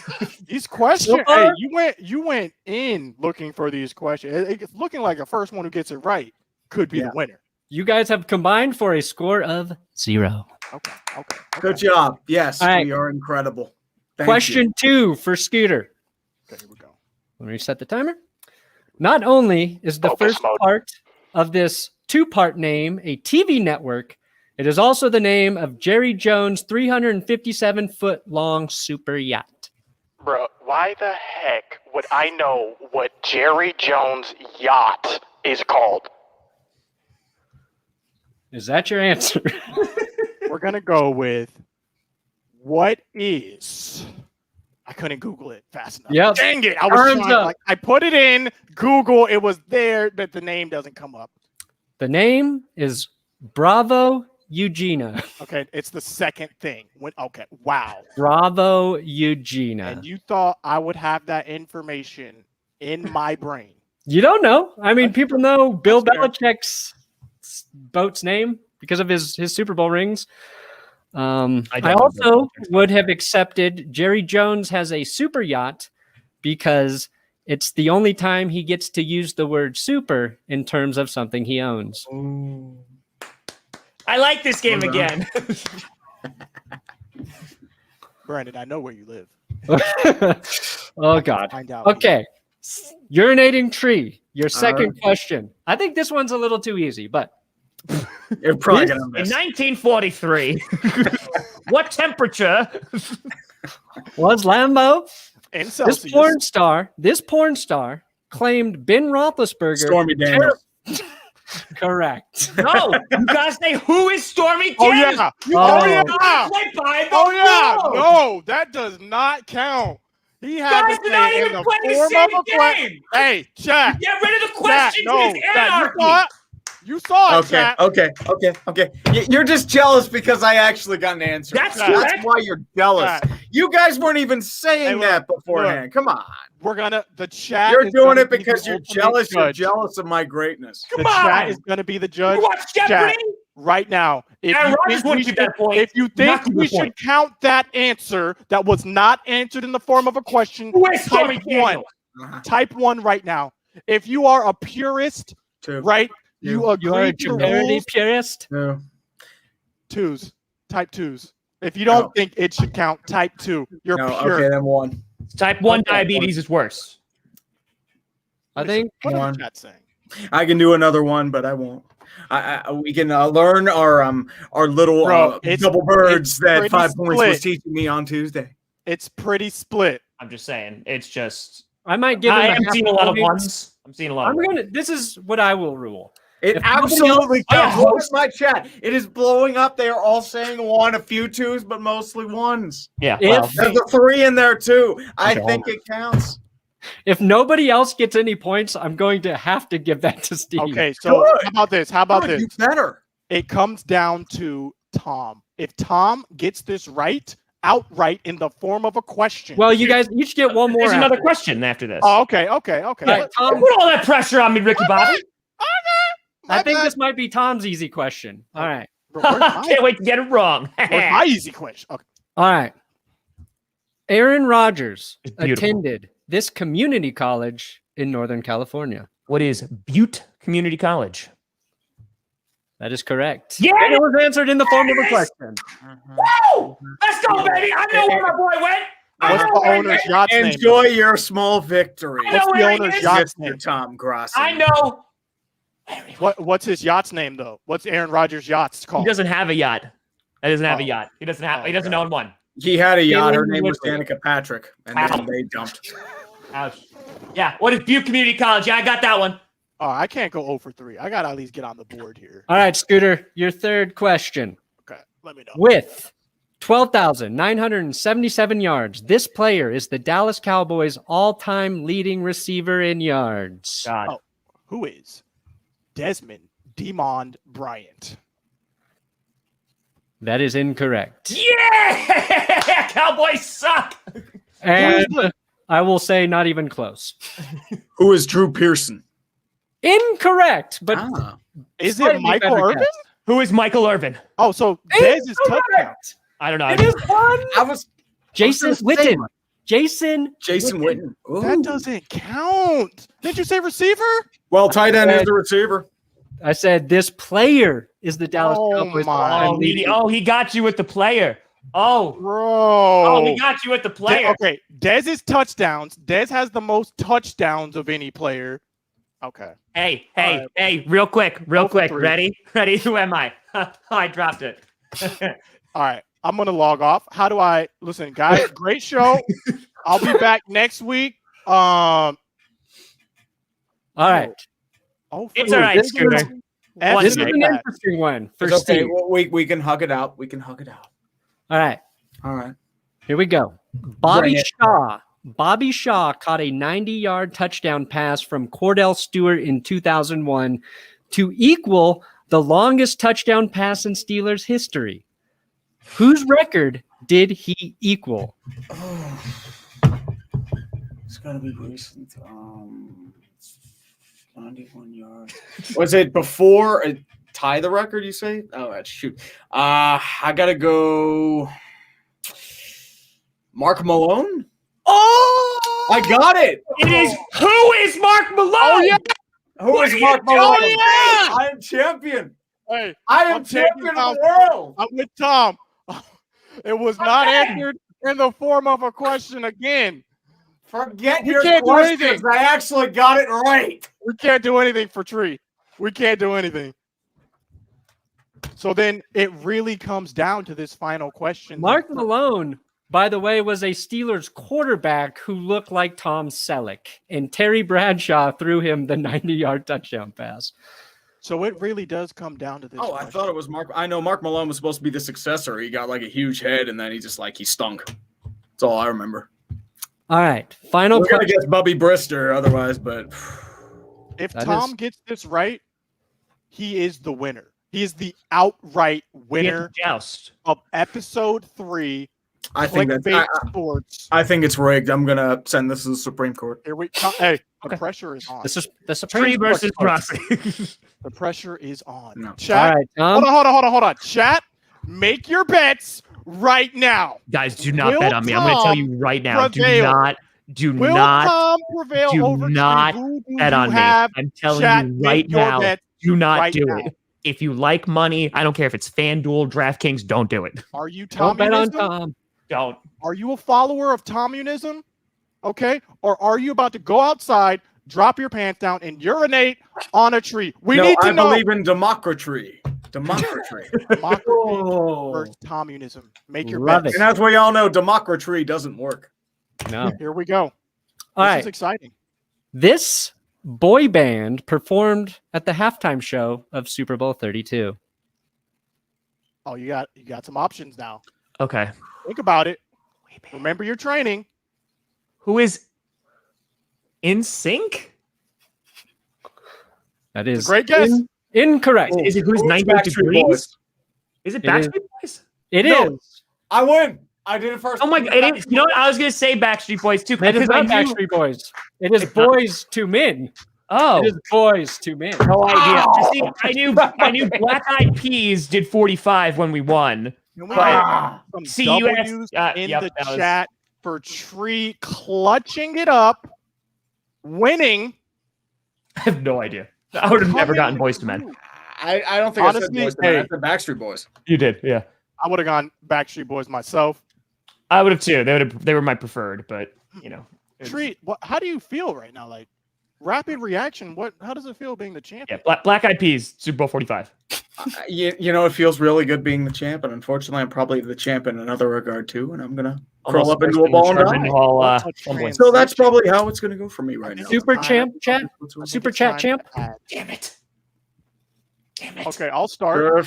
These questions, So far? hey, you went in looking for these questions. It's looking like the first one who gets it right could be the winner. You guys have combined for a score of 0. Okay. Good job. Yes, All right. we are incredible. Thank Question 2 for Scooter. Okay, here we go. Let me reset the timer. Not only is the first part of this 2-part name a TV network, it is also the name of Jerry Jones' 357-foot-long super yacht. Bro, why the heck would I know what Jerry Jones' yacht is called? Is that your answer? We're going to go with what is... I couldn't Google it fast enough. Yep. Dang it. I was Arms trying, up. like, I put it in Google. It was there, but the name doesn't come up. The name is Bravo Eugenia. Okay, it's the second thing. Okay, wow. Bravo Eugenia. And you thought I would have that information in my brain. You don't know. I mean, That's people know Bill That's fair. Belichick's boat's name because of his Super Bowl rings. I also would have accepted Jerry Jones has a super yacht because it's the only time he gets to use the word super in terms of something he owns. I like this game again. Brandon, I know where you live. Oh, God. Find out. Okay. Urinating tree. Your second question. I think this one's a little too easy, but You're probably going to In miss. 1943, what temperature? was Lambo? And This porn star claimed Ben Roethlisberger. Stormy Daniels. Correct. No, you gotta say who is Stormy Oh, Daniels? yeah. You Oh. already yeah. played by the Oh, yeah. rules. No, that does not count. He had Guys, to you're not say in even the playing the form same of a question. game. Hey, chat. Get rid of the Chat, questions. no, It's chat. anarchy. You saw it, Okay, chat. okay. You're just jealous because I actually got an answer. That's That's correct. why you're jealous. Chat. You guys weren't even saying Hey, look, that beforehand. Come on. The chat. You're is doing gonna it be because the you're ultimate jealous. You're judge. jealous of my greatness. The Come chat on. is going to be the judge. You watch Jeopardy? Chat, right now. If Aaron you Rodgers think we wouldn't give should- that point. If you Not think give we the point. should count that answer that was not answered in the form of a question, Who is Stormy type one. Daniels? Type 1 right now. If you are a purist, Two. right? You You are agree a to the Jeopardy rules. purist. Two. Twos. Type 2s. If you don't think it should count, type 2. You're pure. Okay, then 1. Type 1 diabetes is worse. I think. What is the chat saying? I can do another one, but I won't. We can learn our little double birds that 5 points was teaching me on Tuesday. It's pretty split. I'm just saying. It's just. I might give. I'm seeing a lot of ones. I'm seeing a lot. This is what I will rule. It absolutely counts. Look at my chat. It is blowing up. They are all saying 1, a few 2s, but mostly 1s. Yeah. There's a 3 in there too. I think it counts. If nobody else gets any points, I'm going to have to give that to Steve. Okay, so how about this? You better. It comes down to Tom. If Tom gets this outright in the form of a question. Well, you guys each get one more. There's another question after this. Oh, okay. Right, Tom, put all that pressure on me, Ricky Bobby. I think this might be Tom's easy question. All right. Can't wait to get it wrong. Where's my easy question? Okay. All right. Aaron Rodgers attended this community college in Northern California. What is Butte Community College? That is correct. Yeah, and it was answered in the form of a question. Woo! Let's go, baby! I know where my boy went. What's the owner's yacht name? Enjoy your small victory. What's the owner's yacht name? Tom Grossi. I know. What's his yacht's name though? What's Aaron Rodgers' yacht's called? He doesn't have a yacht. He doesn't have a yacht. He doesn't own one. He had a yacht. Her name was Danica Patrick, and then they dumped. Ouch. Yeah. What is Butte Community College? Yeah, I got that one. Oh, I can't go 0 for 3. I got to at least get on the board here. All right, Scooter, your third question. Okay, let me know. With 12,977 yards, this player is the Dallas Cowboys' all-time leading receiver in yards. God. Oh, who is Desmond Demond Bryant? That is incorrect. Yeah! Cowboys suck. And I will say not even close. Who is Drew Pearson? Incorrect, but is it Michael Irvin? Who is Michael Irvin? Oh, so Dez is touchdown. I don't know. It is fun. I was Jason Witten. Jason Witten. That doesn't count. Didn't you say receiver? Well, tight end is the receiver. I said this player is the Dallas Cowboys. He got you with the player. Oh, bro. He got you with the player. Okay, Dez is touchdowns. Dez has the most touchdowns of any player. Okay. Hey, real quick. Ready? Who am I? I dropped it. All right. I'm going to log off. How do I listen, guys? Great show. I'll be back next week. All right. It's all right, Scooter. This is an interesting one for Steve. We can hug it out. All right. Here we go. Bobby Shaw caught a 90-yard touchdown pass from Cordell Stewart in 2001 to equal the longest touchdown pass in Steelers history. Whose record did he equal? It's got to be recent. 91 yards. Was it before tie the record, you say? Oh, shoot. I got to go Mark Malone. Oh, I got it. It is who is Mark Malone? Oh, yeah. Who is Mark Malone? Oh, yeah. I am champion. Hey, I am champion of the world. I'm with Tom. It was not answered in the form of a question again. Forget your questions. I actually got it right. We can't do anything for Tree. We can't do anything. So then it really comes down to this final question. Mark Malone, by the way, was a Steelers quarterback who looked like Tom Selleck, and Terry Bradshaw threw him the 90-yard touchdown pass. So it really does come down to this. Oh, question. I thought it was Mark. I know Mark Malone was supposed to be the successor. He got like a huge head, and then he stunk. That's all I remember. All right, final question. We're going to get Bubby Brister otherwise, but... If Tom gets this right, he is the winner. He is the outright winner of episode 3. I think Clickbait Sports. I think it's rigged. I'm going to send this to the Supreme Court. Here we go. Hey, the pressure is on. This is the Supreme Court versus Rossi. The pressure is on. No. Chat. All right, hold on. Chat, make your bets right now. Guys, do not bet on me. I'm going to tell you right now. Prevail. Do Will not Tom prevail over bet on me. I'm telling you right now. Do not do it. If you like money, I don't care if it's FanDuel, DraftKings, don't do it. Are you Don't bet on Tomunism? Tom. Don't. Are you a follower of Tomunism? Okay. Or are you about to go outside, drop your pants down, and urinate on a tree? We need to I know. believe in democracy. Democracy. Democracy Oh. versus Tomunism. Make your Love bets. And as we all know, democracy doesn't work. No. Here we go. All This right. is exciting. This boy band performed at the halftime show of Super Bowl 32. Oh, you got some options now. Okay. Think about it. Remember your training. Who is in sync? That is Great guess. Incorrect. Is it who's 90 Backstreet degrees? Boys. Is it It is. Backstreet Boys? It No. is. I win. I did it first. Oh my god! It is, you know what? I was gonna say Backstreet Boys too It is because I not knew. Backstreet Boys. It is It's not. Boys to Men. Oh, It is Boys to Men. no idea. See, I knew Black Eyed Peas did 45 when we won. Can we But- get some CUS W's in yep, the that was- chat for Tree clutching it up, winning. I have no idea. I would have never gotten Boys to Men. through. I don't think Honestly, I said Boys to Men. I hey. said Backstreet Boys. You did, yeah. I would have gone Backstreet Boys myself. I would have too. They were my preferred, but you know. it's- Tree, how do you feel right now? Like rapid reaction. How does it feel being the champion? Yeah, Black Eyed Peas, Super Bowl 45. You know, it feels really good being the champ, and unfortunately, I'm probably the champ in another regard too, and I'm gonna crawl up into a ball and die. So that's probably how it's gonna go for me right now. Super champ chat. Super chat champ. Damn it. Damn it. Okay, I'll start.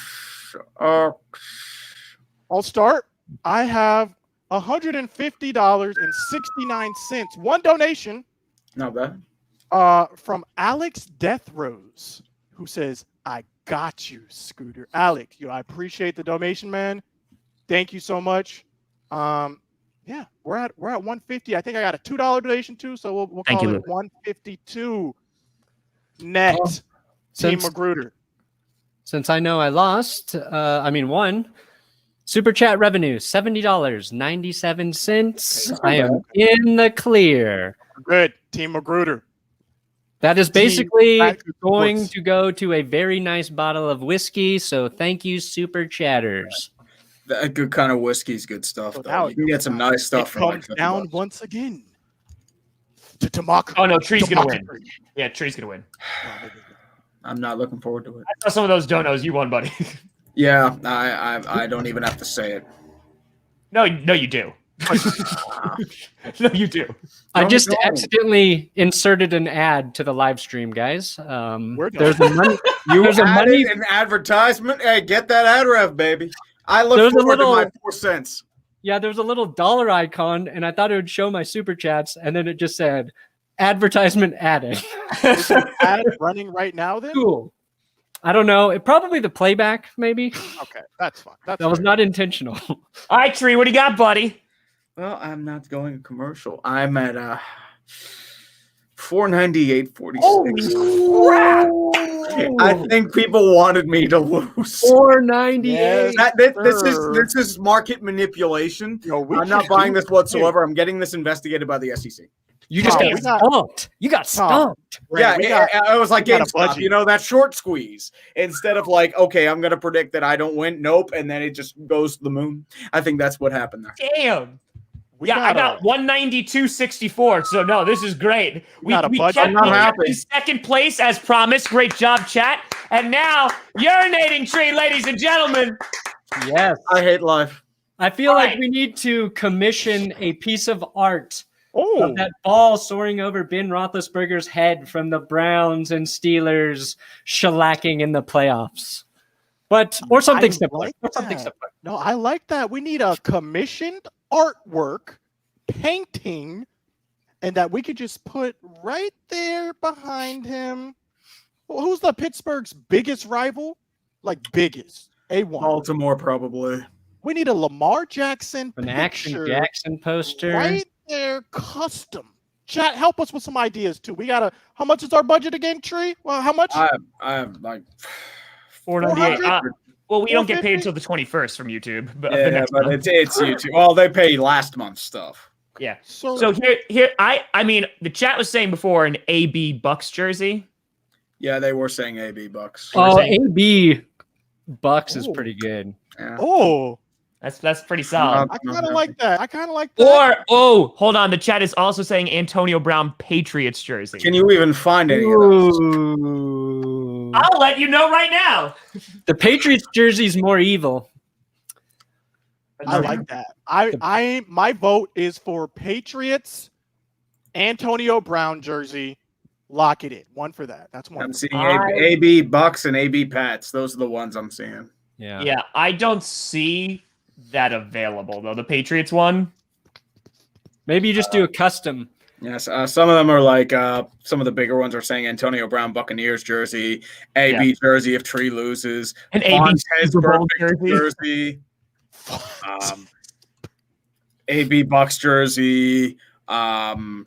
I have $150.69. One donation Not bad. from Alex Death Rose, who says, "I got you, Scooter." Alex, I appreciate the donation, man. Thank you so much. Yeah, we're at 150. I think I got a $2 donation too, so we'll Thank call you, it Luke. 152 net. Team Since, Magruder. since I know I lost, won. Super chat revenue $70.97. I am in the clear. Good, Team Magruder. That is basically Back to going sports. to go to a very nice bottle of whiskey. So thank you, super chatters. That good kind of whiskey's good stuff, So though. now You can get some nice stuff It for like comes 50 down bucks. once again to democracy. Oh no, Tree's gonna win. Yeah, Tree's gonna win. I'm not looking forward to it. I saw some of those donos you won, buddy. Yeah, I don't even have to say it. No, you do. No, you do. I Don't just go. accidentally inserted an ad to the live stream, guys. We're done. There's a money. You There's a added money. an advertisement. Hey, get that ad rev, baby. I look There's a forward little- to my 4 cents. Yeah, there was a little dollar icon, and I thought it would show my super chats, and then it just said advertisement added. Is an ad running right now then? Cool. I don't know. It probably the playback, maybe. Okay, that's fine. That's That was fair. not intentional. All right, Tree, what do you got, buddy? Well, I'm not going commercial. I'm at $498.46. I think people wanted me to lose. 498. This is market manipulation. Yo, we I'm not should buying do- this whatsoever. I'm getting this investigated by the SEC. You just Tom, got we got- stumped. You got stumped. Yeah, we got- I was like we got a GameStop, budget. you know, that short squeeze. Instead of like, okay, I'm going to predict that I don't win. Nope. And then it just goes to the moon. I think that's what happened there. Damn. we I got got 192.64. So no, this is great. We got a budget. kept I'm not we kept happy. in second place as promised. Great job, chat. And now urinating Tree, ladies and gentlemen. Yes. I hate life. I feel All like right. we need to commission a piece of art Oh, of that ball soaring over Ben Roethlisberger's head from the Browns and Steelers shellacking in the playoffs. Or something I simpler. like Or something that. simpler. no, I like that. We need a commissioned artwork painting, and that we could just put right there behind him. Well, who's the Pittsburgh's biggest rival? Like biggest A1. Baltimore, probably. We need a Lamar Jackson An Action picture Jackson poster. right there, custom. Chat, help us with some ideas too. We gotta. How much is our budget again, Tree? Well, how much? I have like 498. 400? Well, we don't get paid 450? until the 21st from YouTube. But the yeah, next but month. it's YouTube. Well, they pay last month's stuff. Yeah. So, So I mean, the chat was saying before an AB Bucks jersey. Yeah, they were saying AB Bucks. Oh, saying- AB Bucks is pretty good. Yeah. Oh, That's pretty solid. I kind of like that. Or hold on, the chat is also saying Antonio Brown Patriots jersey. Can you even find any of those? Ooh. I'll let you know right now. The Patriots jersey is more evil. I like that. My vote is for Patriots, Antonio Brown jersey. Lock it in. One for that. That's one. I'm seeing AB Bucks and AB Pats. Those are the ones I'm seeing. Yeah, I don't see that available though. The Patriots one. Maybe you just do a custom. Yes, some of them are like some of the bigger ones are saying Antonio Brown Buccaneers jersey, AB jersey if Tree loses, an AB Super Bowl jersey, AB Bucks jersey, Yinzer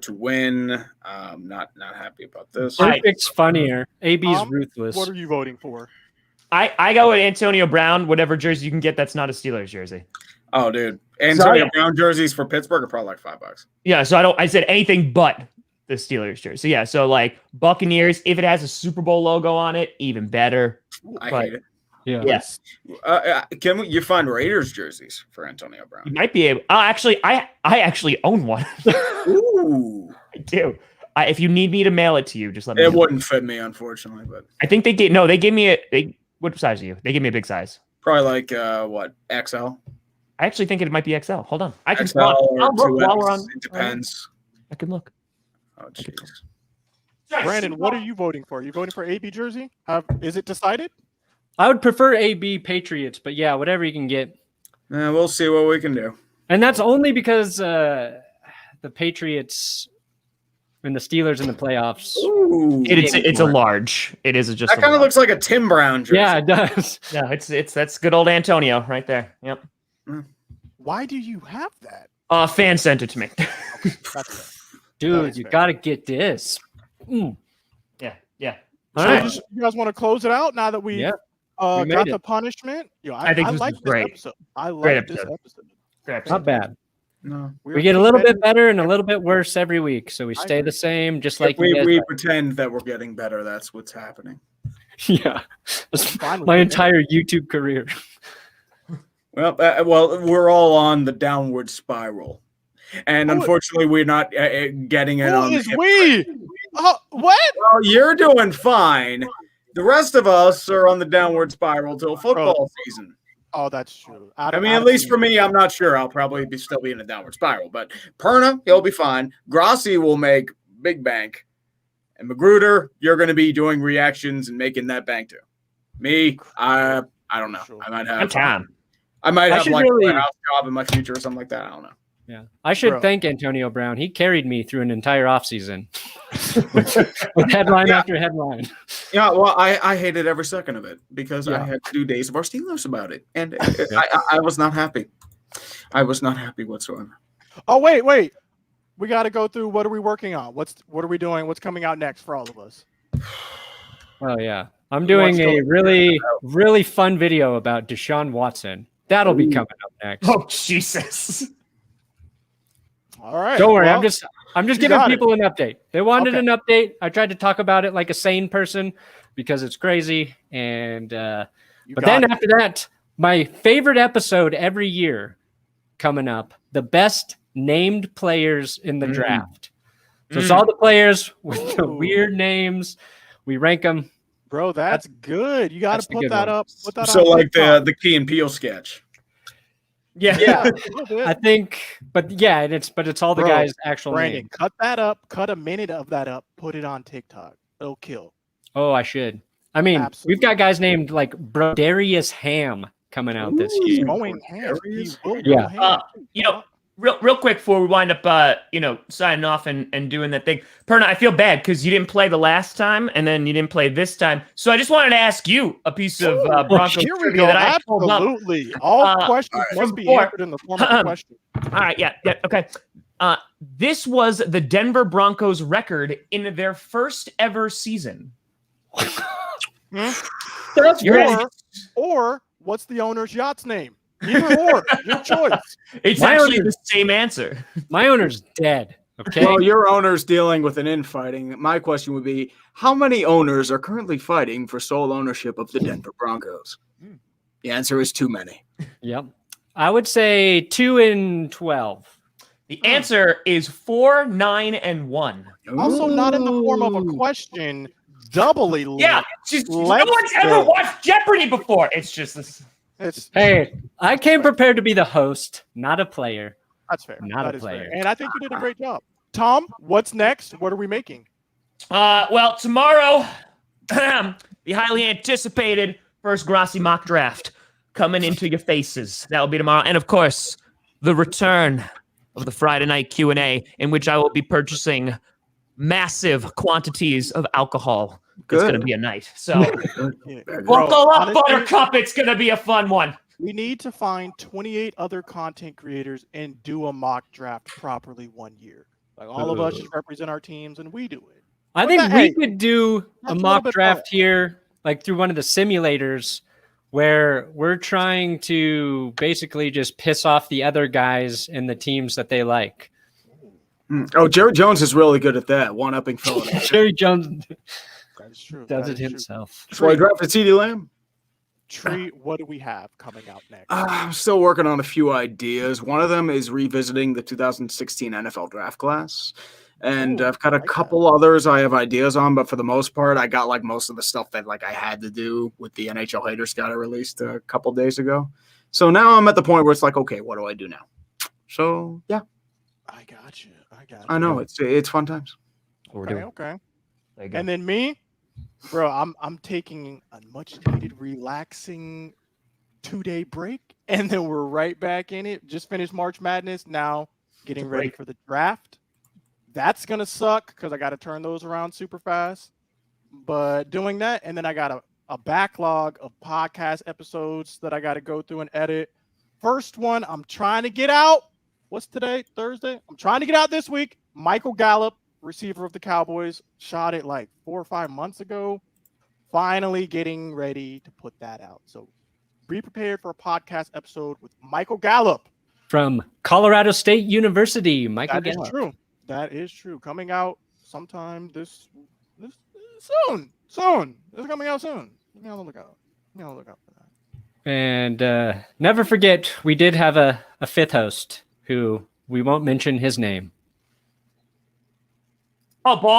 to win. Not happy about this. Perfect's funnier. AB's ruthless. What are you voting for? I go with Antonio Brown, whatever jersey you can get that's not a Steelers jersey. Oh, dude. Antonio Brown jerseys for Pittsburgh are probably like $5. Yeah, so I said anything but the Steelers jersey. Yeah, so like Buccaneers, if it has a Super Bowl logo on it, even better. I hate it. Yeah. Yes. Can you find Raiders jerseys for Antonio Brown? You might be able. Actually, I actually own one. Ooh. I do. If you need me to mail it to you, just let me know. It wouldn't fit me, unfortunately, but I think they gave me what size are you? They gave me a big size. probably like what, XL? I actually think it might be XL. Hold on. I can XL I'll or look 2X. while we're on. It depends. I can look. Oh, jeez. Brandon, what are you voting for? Are you voting for AB jersey? Is it decided? I would prefer AB Patriots, but yeah, whatever you can get. We'll see what we can do. And that's only because the Patriots and the Steelers in the playoffs. Ooh. It's a large. It is just That kind of looks like a Tim Brown jersey. Yeah, it does. Yeah, it's that's good old Antonio right there. Yep. Why do you have that? Fan sent it to me. Dude, you got to get this. Yeah. All So right. you guys want to close it out now that we made got it. the punishment? I think this like was great. Episode. I like Great this episode. episode. Not bad. No. We get a little bit better and a little bit worse every week, so we stay the same, just like you guys we are. pretend that we're getting better. That's what's happening. Yeah, that's Fine with my me. entire YouTube career. Well, we're all on the downward spiral, and unfortunately, we're not getting it on. Who is we? What? Well, you're doing fine. The rest of us are on the downward spiral till football season. Oh, that's true. I mean, at least for me, I'm not sure. I'll probably still be in a downward spiral. But Perna, he'll be fine. Grossi will make big bank. And Magruder, you're going to be doing reactions and making that bank too. Me, I don't know. I might have time. I might have should like really- a house job in my future or something like that. I don't know. Yeah, I should Bro. thank Antonio Brown. He carried me through an entire offseason with headline after headline. Yeah, well, I hated every second of it because I Yeah. had to do Days of Our Steelers about it, and I was not happy. I was not happy whatsoever. Oh, wait. We got to go through. What are we working on? What are we doing? What's coming out next for all of us? Oh yeah, I'm doing a really fun video about Deshaun Watson. That'll be coming up next. Oh Jesus! All right. Don't worry, well, I'm just you giving got it. people an update. They wanted Okay. an update. I tried to talk about it like a sane person because it's crazy. And but then after that, my favorite episode every year coming up: the best named players in the draft. So it's all the players with the weird names. We rank them. Bro, that's good. You got That's to a put good that one. up. Put that So on like TikTok. the Key and Peele sketch. Yeah. Yeah, a little bit. I think, but yeah, it's all the Bro, guys' actual Brandon, names. cut that up. Cut a minute of that up. Put it on TikTok. It'll kill. Oh, I should. I mean, we've got guys named like Brodarius Ham coming out this He's year. going ham. He will Yeah. go ham. Real quick before we wind up, signing off and doing that thing. Perna, I feel bad because you didn't play the last time and then you didn't play this time. So I just wanted to ask you a piece of Broncos Here we trivia go. that I pulled up. Absolutely. All questions right. must be Before- answered in the form of a question. All right, yeah, okay. This was the Denver Broncos record in their first ever season. That's Or what's the owner's yacht's name? Either or, your choice. It's My actually owner- the same answer. My owner's dead. Okay. Well, your owner's dealing with an infighting. My question would be, how many owners are currently fighting for sole ownership of the Denver Broncos? The answer is too many. Yep. I would say 2 and 12. The answer is 4, 9, and 1. Also, not in the form of a question, doubly linked. Yeah, no one's ever watched Jeopardy before. It's just this. Hey, I came prepared to be the host, not a player. That's fair. Not that a is player. fair. And I think you did a great job. Tom, what's next? What are we making? Well, tomorrow, the highly anticipated First Grassi mock draft coming into your faces. That will be tomorrow. And, of course, the return of the Friday night Q&A, in which I will be purchasing massive quantities of alcohol. It's going to be a night. So buckle up, Buttercup. It's going to be a fun one. We need to find 28 other content creators and do a mock draft properly one year. Like all of us just represent our teams and we do it. I think we could do a mock draft here, like through one of the simulators, where we're trying to basically just piss off the other guys and the teams that they like. Oh, Jerry Jones is really good at that, one-upping Philadelphia. Jerry Jones true. does it himself. That's why I drafted CeeDee Lamb. Tree, what do we have coming out next? I'm still working on a few ideas. One of them is revisiting the 2016 NFL draft class. And I've got a couple others I have ideas on, but for the most part, I got like most of the stuff that like I had to do with the NHL Hater Scout I released a couple days ago. So now I'm at the point where it's like, okay, what do I do now? So yeah, I got you. I know it's fun times. Okay. And then me, bro, I'm taking a much needed relaxing 2-day break, and then we're right back in it. Just finished March Madness. Now getting ready for the draft. That's going to suck because I got to turn those around super fast. But doing that, and then I got a backlog of podcast episodes that I got to go through and edit. First one, I'm trying to get out. What's today? Thursday? I'm trying to get out this week. Michael Gallup, receiver of the Cowboys, shot it like 4 or 5 months ago. Finally getting ready to put that out. So be prepared for a podcast episode with Michael Gallup. From Colorado State University, Michael Gallup. That is true. That is true. Coming out sometime this soon. It's coming out soon. Be on the lookout for that. And never forget, we did have a fifth host who we won't mention his name. Oh, ball.